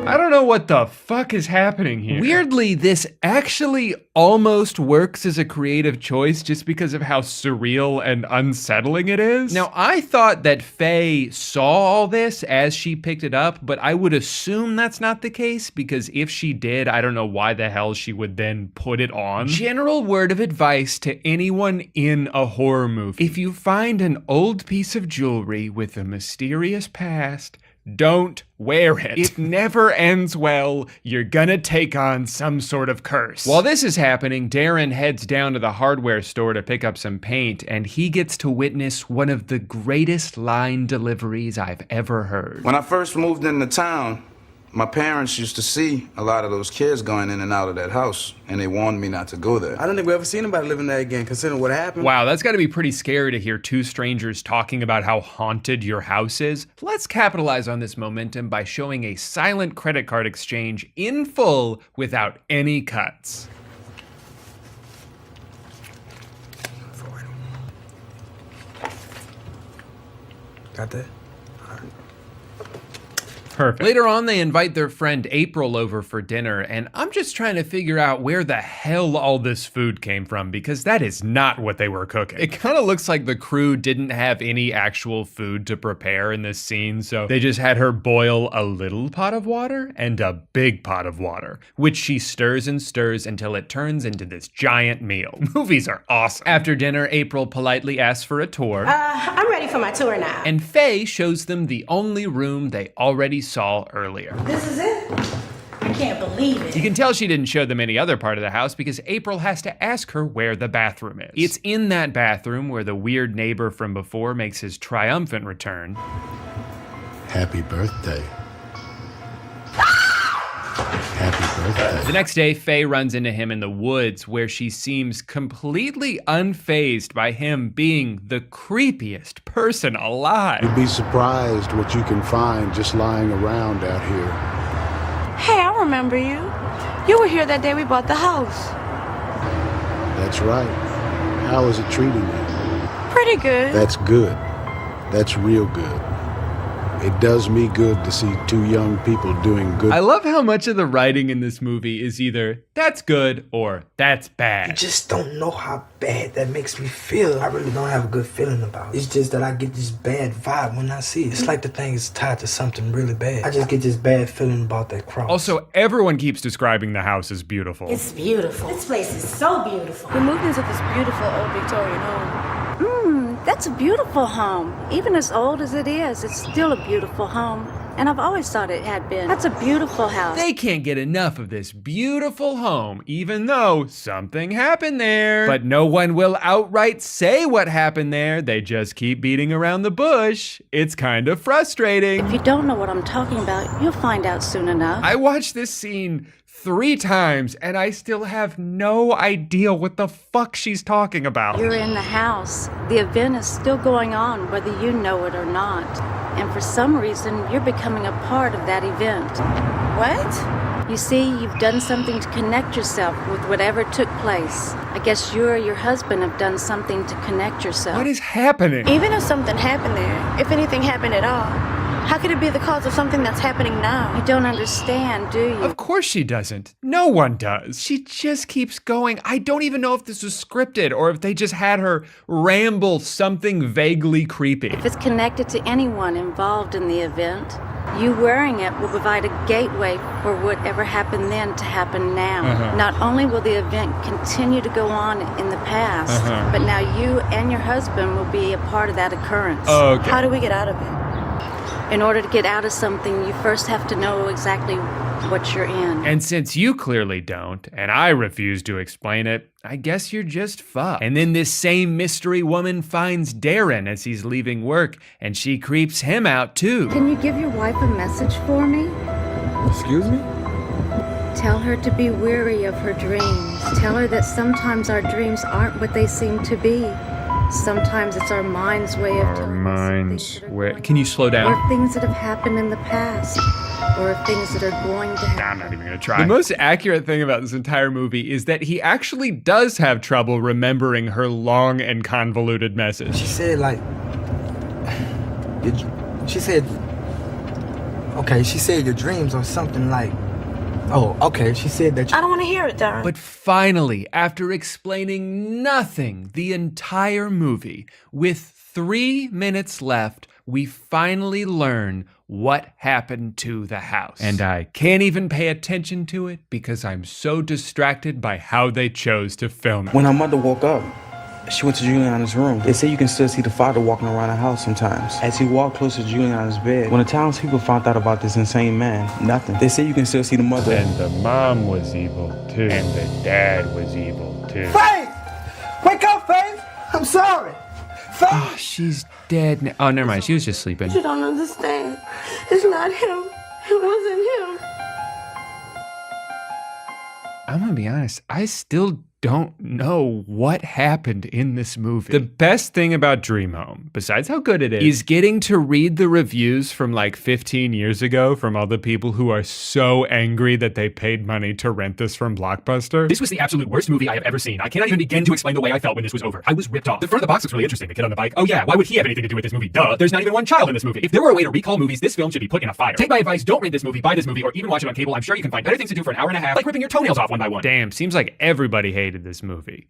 I I don't know what the fuck is happening here. Weirdly, this actually almost works as a creative choice just because of how surreal and unsettling it is. Now, I thought that Faye saw all this as she picked it up, but I would assume that's not the case, because if she did, I don't know why the hell she would then put it on. General word of advice to anyone in a horror movie: if you find an old piece of jewelry with a mysterious past, don't wear it. It never ends well. You're gonna take on some sort of curse. While this is happening, Darren heads down to the hardware store to pick up some paint, and he gets to witness one of the greatest line deliveries I've ever heard. When I first moved into town, my parents used to see a lot of those kids going in and out of that house, and they warned me not to go there. I don't think we ever seen anybody living there again, considering what happened. Wow, that's gotta be pretty scary to hear two strangers talking about how haunted your house is. Let's capitalize on this momentum by showing a silent credit card exchange in full without any cuts. Got that? Perfect. Later on, they invite their friend April over for dinner, and I'm just trying to figure out where the hell all this food came from, because that is not what they were cooking. It kind of looks like the crew didn't have any actual food to prepare in this scene, so they just had her boil a little pot of water and a big pot of water, which she stirs and stirs until it turns into this giant meal. Movies are awesome. After dinner, April politely asks for a tour. I'm ready for my tour now. And Faye shows them the only room they already saw earlier. This is it? I can't believe it. You can tell she didn't show them any other part of the house because April has to ask her where the bathroom is. It's in that bathroom where the weird neighbor from before makes his triumphant return. Happy birthday. Happy birthday. The next day, Faye runs into him in the woods, where she seems completely unfazed by him being the creepiest person alive. You'd be surprised what you can find just lying around out here. Hey, I remember you. You were here that day we bought the house. That's right. How is it treating you? Pretty good. That's good. That's real good. It does me good to see two young people doing good. I love how much of the writing in this movie is either that's good or that's bad. You just don't know how bad that makes me feel. I really don't have a good feeling about it. It's just that I get this bad vibe when I see it. It's like the thing is tied to something really bad. I just get this bad feeling about that cross. Also, everyone keeps describing the house as beautiful. It's beautiful. This place is so beautiful. We moved into this beautiful old Victorian home. That's a beautiful home. Even as old as it is, it's still a beautiful home. And I've always thought it had been. That's a beautiful house. They can't get enough of this beautiful home, even though something happened there. But no one will outright say what happened there. They just keep beating around the bush. It's kind of frustrating. If you don't know what I'm talking about, you'll find out soon enough. I watched this scene 3 times, and I still have no idea what the fuck she's talking about. You're in the house. The event is still going on, whether you know it or not. And for some reason, you're becoming a part of that event. What? You see, you've done something to connect yourself with whatever took place. I guess you or your husband have done something to connect yourself. What is happening? Even if something happened there, if anything happened at all, how could it be the cause of something that's happening now? You don't understand, do you? Of course she doesn't. No one does. She just keeps going. I don't even know if this was scripted or if they just had her ramble something vaguely creepy. If it's connected to anyone involved in the event, you wearing it will provide a gateway for whatever happened then to happen now. Not only will the event continue to go on in the past, but now you and your husband will be a part of that occurrence. Okay. How do we get out of it? In order to get out of something, you first have to know exactly what you're in. And since you clearly don't, and I refuse to explain it, I guess you're just fucked. And then this same mystery woman finds Darren as he's leaving work, and she creeps him out too. Can you give your wife a message for me? Excuse me? Tell her to be weary of her dreams. Tell her that sometimes our dreams aren't what they seem to be. Sometimes it's our mind's way of telling us Can you slow down? Or things that have happened in the past, or things that are going to happen. Nah, I'm not even gonna try. The most accurate thing about this entire movie is that he actually does have trouble remembering her long and convoluted message. She said, like, she said, Okay, she said your dreams are something like... Oh, okay, she said that... I don't want to hear it, Darren. But finally, after explaining nothing the entire movie, with 3 minutes left, we finally learn what happened to the house. And I can't even pay attention to it because I'm so distracted by how they chose to film it. When her mother woke up, she went to Juliana's room. They say you can still see the father walking around the house sometimes. As he walked closer to Juliana's bed, when the townspeople found out about this insane man, nothing. They say you can still see the mother. And the mom was evil too. And the dad was evil too. Faith! Wake up, Faith! I'm sorry. Faith! Oh, she's dead now. Oh, never mind. She was just sleeping. You don't understand. It's not him. It wasn't him. I'm gonna be honest, I still don't know what happened in this movie. The best thing about Dream Home, besides how good it is getting to read the reviews from like 15 years ago from all the people who are so angry that they paid money to rent this from Blockbuster. This was the absolute worst movie I have ever seen. I cannot even begin to explain the way I felt when this was over. I was ripped off. The front of the box looks really interesting. The kid on the bike. Oh yeah, why would he have anything to do with this movie? Duh. There's not even one child in this movie. If there were a way to recall movies, this film should be put in a fire. Take my advice, don't rent this movie, buy this movie, or even watch it on cable. I'm sure you can find better things to do for an hour and a half, like ripping your toenails off one by one. Damn, seems like everybody hated this movie.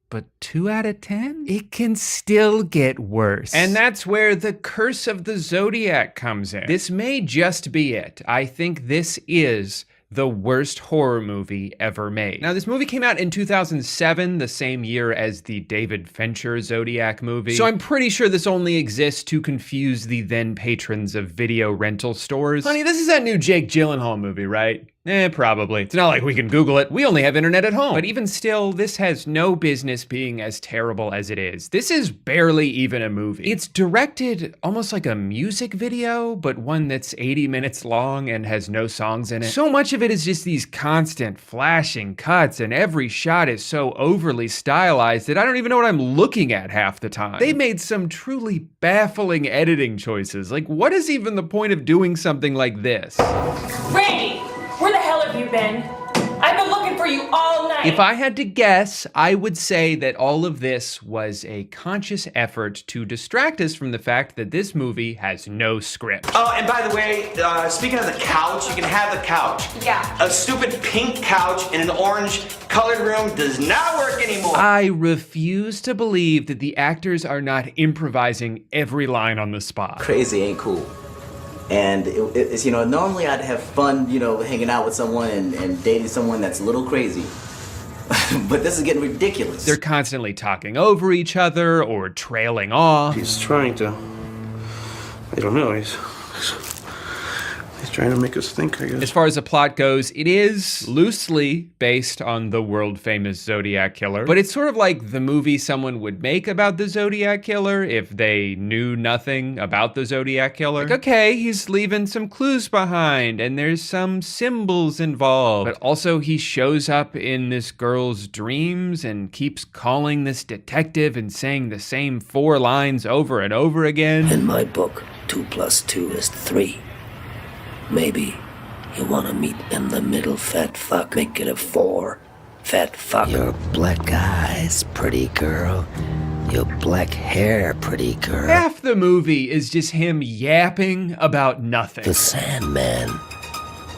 But 2 out of 10? It can still get worse. And that's where the Curse of the Zodiac comes in. This may just be it. I think this is the worst horror movie ever made. Now, this movie came out in 2007, the same year as the David Fincher Zodiac movie. So I'm pretty sure this only exists to confuse the then patrons of video rental stores. Honey, this is that new Jake Gyllenhaal movie, right? Probably. It's not like we can Google it. We only have internet at home. But even still, this has no business being as terrible as it is. This is barely even a movie. It's directed almost like a music video, but one that's 80 minutes long and has no songs in it. So much of it is just these constant flashing cuts, and every shot is so overly stylized that I don't even know what I'm looking at half the time. They made some truly baffling editing choices. Like, what is even the point of doing something like this? Randy! Where the hell have you been? I've been looking for you all night. If I had to guess, I would say that all of this was a conscious effort to distract us from the fact that this movie has no script. Oh, and by the way, speaking of the couch, you can have the couch. Yeah. A stupid pink couch in an orange colored room does not work anymore. I refuse to believe that the actors are not improvising every line on the spot. Crazy ain't cool. And it's, you know, normally I'd have fun, you know, hanging out with someone and dating someone that's a little crazy. But this is getting ridiculous. They're constantly talking over each other or trailing off. He's trying to, I don't know, he's trying to make us think, I guess. As far as the plot goes, it is loosely based on the world-famous Zodiac Killer, but it's sort of like the movie someone would make about the Zodiac Killer if they knew nothing about the Zodiac Killer. Like, okay, he's leaving some clues behind, and there's some symbols involved, but also he shows up in this girl's dreams and keeps calling this detective and saying the same 4 lines over and over again. In my book, 2 + 2 is 3. Maybe you want to meet in the middle, fat fuck. Make it a 4, fat fuck. Your black eyes, pretty girl. Your black hair, pretty girl. Half the movie is just him yapping about nothing. The Sandman,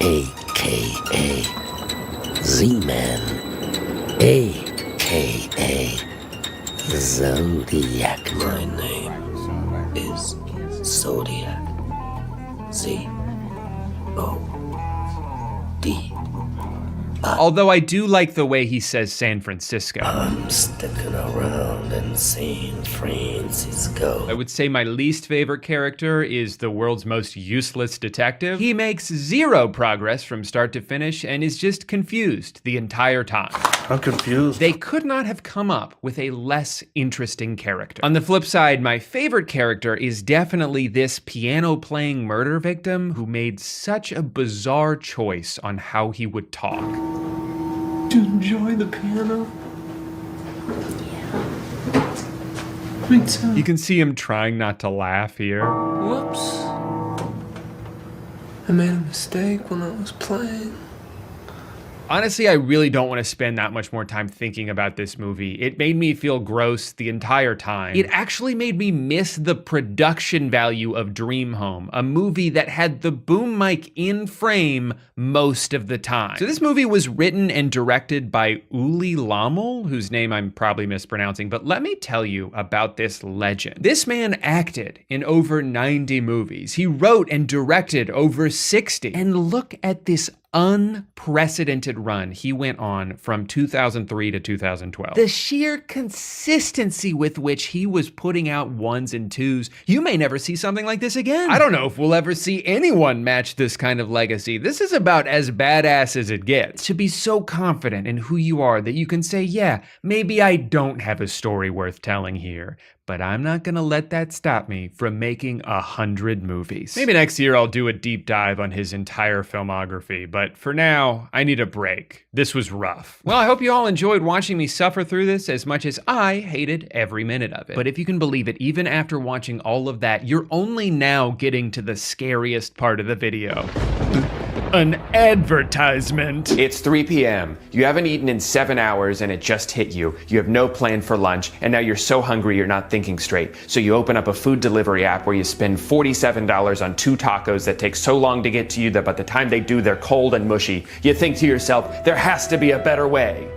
a.k.a. Z-Man, a.k.a. Zodiac. My name is Zodiac. Z-O-D. Although I do like the way he says San Francisco. I'm sticking around in San Francisco. I would say my least favorite character is the world's most useless detective. He makes 0 progress from start to finish and is just confused the entire time. I'm confused. They could not have come up with a less interesting character. On the flip side, my favorite character is definitely this piano-playing murder victim who made such a bizarre choice on how he would talk. Do you enjoy the piano? You can see him trying not to laugh here. Whoops. I made a mistake when I was playing. Honestly, I really don't want to spend that much more time thinking about this movie. It made me feel gross the entire time. It actually made me miss the production value of Dream Home, a movie that had the boom mic in frame most of the time. So this movie was written and directed by Uli Lommel, whose name I'm probably mispronouncing, but let me tell you about this legend. This man acted in over 90 movies. He wrote and directed over 60. And look at this unprecedented run he went on from 2003 to 2012. The sheer consistency with which he was putting out ones and twos, you may never see something like this again. I don't know if we'll ever see anyone match this kind of legacy. This is about as badass as it gets. To be so confident in who you are that you can say, yeah, maybe I don't have a story worth telling here, but I'm not gonna let that stop me from making 100 movies. Maybe next year I'll do a deep dive on his entire filmography, but for now, I need a break. This was rough. Well, I hope you all enjoyed watching me suffer through this as much as I hated every minute of it. But if you can believe it, even after watching all of that, you're only now getting to the scariest part of the video. An advertisement. It's 3 p.m. You haven't eaten in 7 hours and it just hit you. You have no plan for lunch and now you're so hungry you're not thinking straight. So you open up a food delivery app where you spend $47 on 2 tacos that take so long to get to you that by the time they do, they're cold and mushy. You think to yourself, there has to be a better way.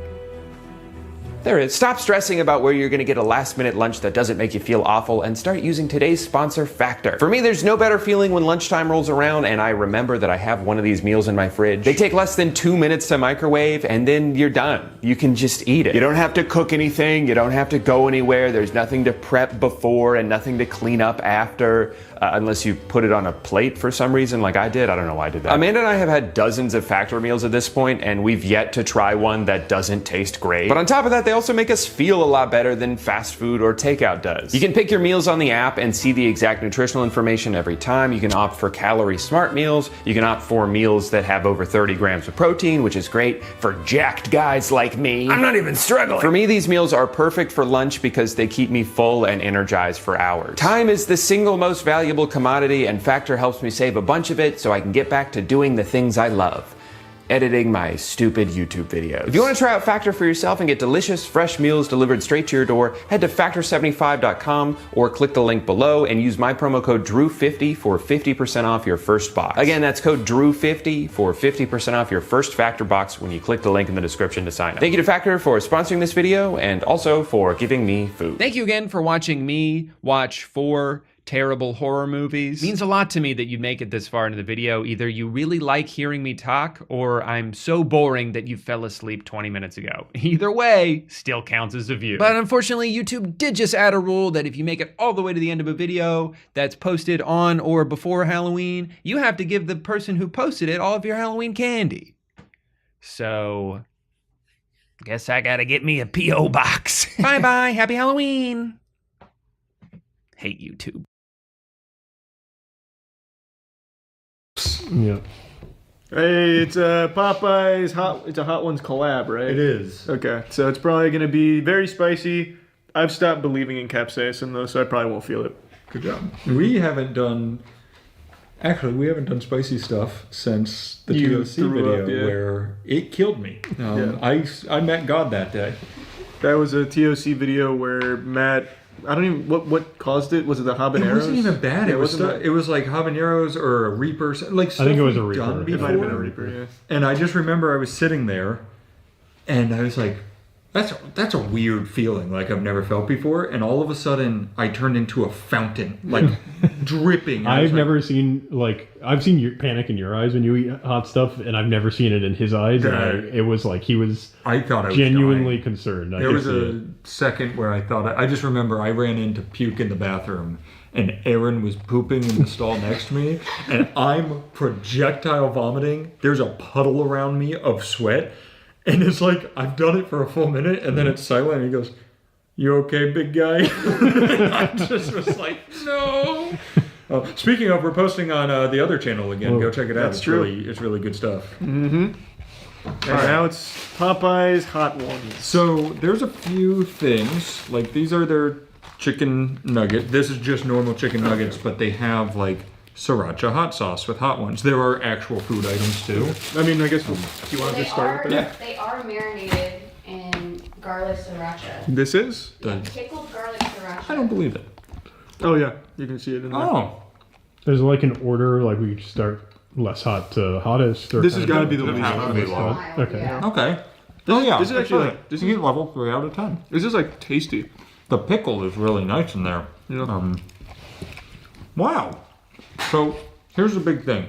There is. Stop stressing about where you're going to get a last-minute lunch that doesn't make you feel awful and start using today's sponsor, Factor. For me, there's no better feeling when lunchtime rolls around and I remember that I have one of these meals in my fridge. They take less than 2 minutes to microwave and then you're done. You can just eat it. You don't have to cook anything. You don't have to go anywhere. There's nothing to prep before and nothing to clean up after. Unless you put it on a plate for some reason, like I did. I don't know why I did that. Amanda and I have had dozens of Factor meals at this point, and we've yet to try one that doesn't taste great. But on top of that, they also make us feel a lot better than fast food or takeout does. You can pick your meals on the app and see the exact nutritional information every time. You can opt for calorie smart meals. You can opt for meals that have over 30 grams of protein, which is great for jacked guys like me. I'm not even struggling. For me, these meals are perfect for lunch because they keep me full and energized for hours. Time is the single most valuable commodity, and Factor helps me save a bunch of it so I can get back to doing the things I love. Editing my stupid YouTube videos. If you want to try out Factor for yourself and get delicious, fresh meals delivered straight to your door, head to Factor75.com or click the link below and use my promo code DREW50 for 50% off your first box. Again, that's code DREW50 for 50% off your first Factor box when you click the link in the description to sign up. Thank you to Factor for sponsoring this video and also for giving me food. Thank you again for watching me watch 4 terrible horror movies. It means a lot to me that you make it this far into the video. Either you really like hearing me talk, or I'm so boring that you fell asleep 20 minutes ago. Either way, still counts as a view. But unfortunately, YouTube did just add a rule that if you make it all the way to the end of a video that's posted on or before Halloween, you have to give the person who posted it all of your Halloween candy. So, guess I gotta get me a P.O. box. Bye-bye, happy Halloween. Hate YouTube. Yeah. Hey, it's Popeye's It's a Hot Ones collab, right? It is. Okay, so it's probably gonna be very spicy. I've stopped believing in capsaicin though, so I probably won't feel it. Good job. We haven't done spicy stuff since the TOC video where it killed me. I met God that day. That was a TOC video where Matt, I don't even, what caused it? Was it the habaneros? It wasn't even bad. It was like habaneros or a Reaper. Like stuff I think it was a Reaper. It might have been a Reaper, yeah. And I just remember I was sitting there and I was like, that's a weird feeling like I've never felt before. And all of a sudden I turned into a fountain, like dripping. I've never seen, I've seen your panic in your eyes when you eat hot stuff, and I've never seen it in his eyes. And it was like I thought I was genuinely concerned. There was a second where I just remember I ran in to puke in the bathroom, and Aaron was pooping in the stall next to me, and I'm projectile vomiting. There's a puddle around me of sweat, and it's like I've done it for a full minute, and then it's silent, and he goes, "You okay, big guy?" I just was like, no. Speaking of, we're posting on the other channel again. Go check it out. It's really good stuff. Mm-hmm. And now it's Popeye's Hot Ones. So there's a few things, like these are their chicken nugget. This is just normal chicken nuggets, but they have like sriracha hot sauce with hot ones. There are actual food items too. I mean, I guess do you want to just start with that? They are marinated in garlic sriracha. This is? Pickled garlic sriracha. I don't believe it. Oh yeah, you can see it in there. Oh. There's like an order, like we could start less hot to hottest. Or This has got to be the least least hot. Okay. Okay. Oh yeah. This is actually that's like this heat level 3 out of 10. This is like tasty. The pickle is really nice in there. Yeah. Wow. So here's the big thing.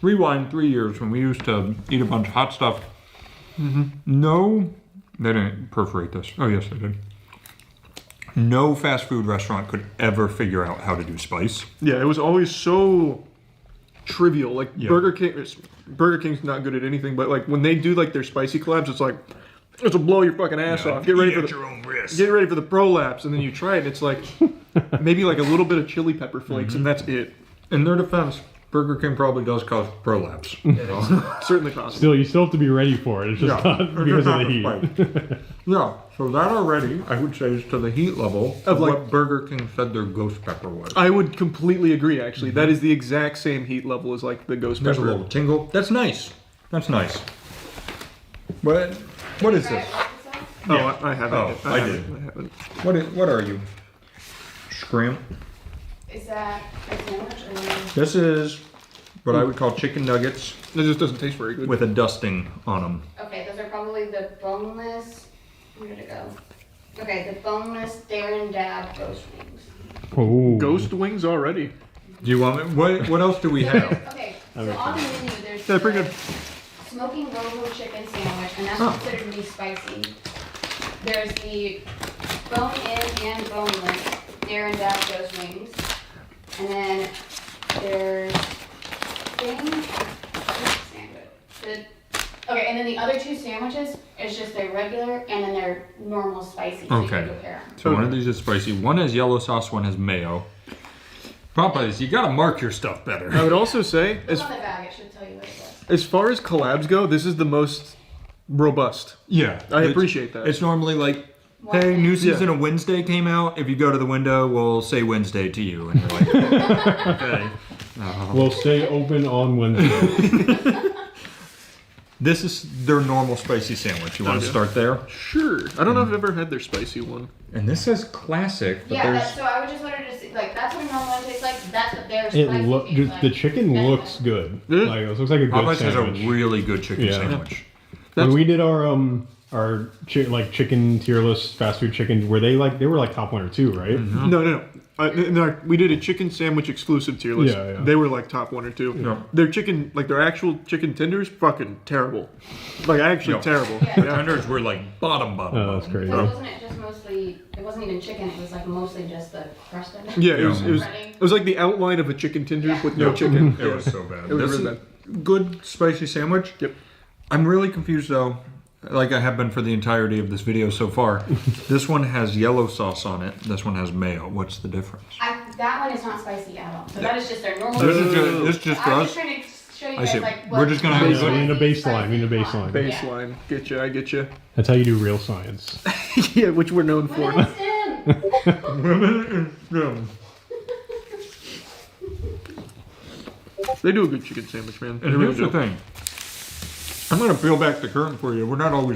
Rewind 3 years when we used to eat a bunch of hot stuff. No, they didn't perforate this. Oh yes, they did. No fast food restaurant could ever figure out how to do spice. Yeah, it was always so trivial. Like Yeah. Burger King's not good at anything, but like when they do like their spicy collabs, it's like it'll blow your fucking ass off. Get ready for your own risk. Get ready for the prolapse, and then you try it, and it's like maybe like a little bit of chili pepper flakes, and that's it. In their defense, Burger King probably does cause prolapse. Certainly possible. Still, you still have to be ready for it. It's just not because of the heat. Yeah, so that already, I would say, is to the heat level of like- what Burger King said their ghost pepper was. I would completely agree. Actually, that is the exact same heat level as like the ghost There's a pepper. little tingle. That's nice. That's nice. What is this? Oh, I haven't. Oh, I did. I haven't. What are you? Scram? Is that a sandwich or? This is what I would call chicken nuggets. It just doesn't taste very good. With a dusting on them. Okay, those are probably the boneless. Where did it go? Okay, the boneless Darren Dab ghost wings. Oh. Ghost wings already. Do you want me? What else do we have? Okay, so on the menu there's Yeah, pretty good. smoking rojo chicken sandwich, and that's considered to be spicy. There's the bone-in and boneless Darren Dab ghost wings, and then there's okay, and then the other two sandwiches is just their regular and then their normal spicy. So you can Okay. compare 'em. So one of these is spicy. One has yellow sauce. One has mayo. Problem is, you gotta mark your stuff better. I would also say, Look on the bag, it should tell you what it is. as far as collabs go, this is the most robust. Yeah, I appreciate that. It's normally like, hey, new season of Wednesday came out. If you go to the window, we'll say Wednesday to you, and you're like, okay. We'll stay open on Wednesday. This is their normal spicy sandwich. You want to Okay. start there? Sure. I don't know if I've ever had their spicy one. And this says classic, but Yeah, there's so I would just wanted to see, like, that's what a normal one tastes like. That's what their It spicy look tastes like. the chicken looks good. Like it looks like a good Popeyes has sandwich. a really good chicken sandwich. When we did our chicken tier list fast food chicken, were they were like top 1 or 2, right? No. No, we did a chicken sandwich exclusive tier list. Yeah, yeah. They were like top 1 or 2. Yeah. Their chicken, like their actual chicken tenders, fucking terrible. Like actually Yeah. terrible. The tenders were like bottom. Oh, that's crazy. So wasn't it just mostly, it wasn't even chicken, it was like mostly just the crust of it? Yeah, it was Breading. it was like the outline of a chicken tender with no Yeah. chicken. It was so bad. It was This really is bad. good spicy sandwich. Yep. I'm really confused though, like I have been for the entirety of this video so far. This one has yellow sauce on it. This one has mayo. What's the difference? That one is not spicy at all. So that is just their normal. This is just for I'm us. just trying to show you I guys see. like We're just gonna have a We good. need a baseline. We need a baseline. Baseline. Get you. I get you. That's how you do real science. Yeah, which we're known for. Women in STEM. They do a good chicken sandwich, man. They And really here's the do. thing. I'm gonna peel back the curtain for you. We're not always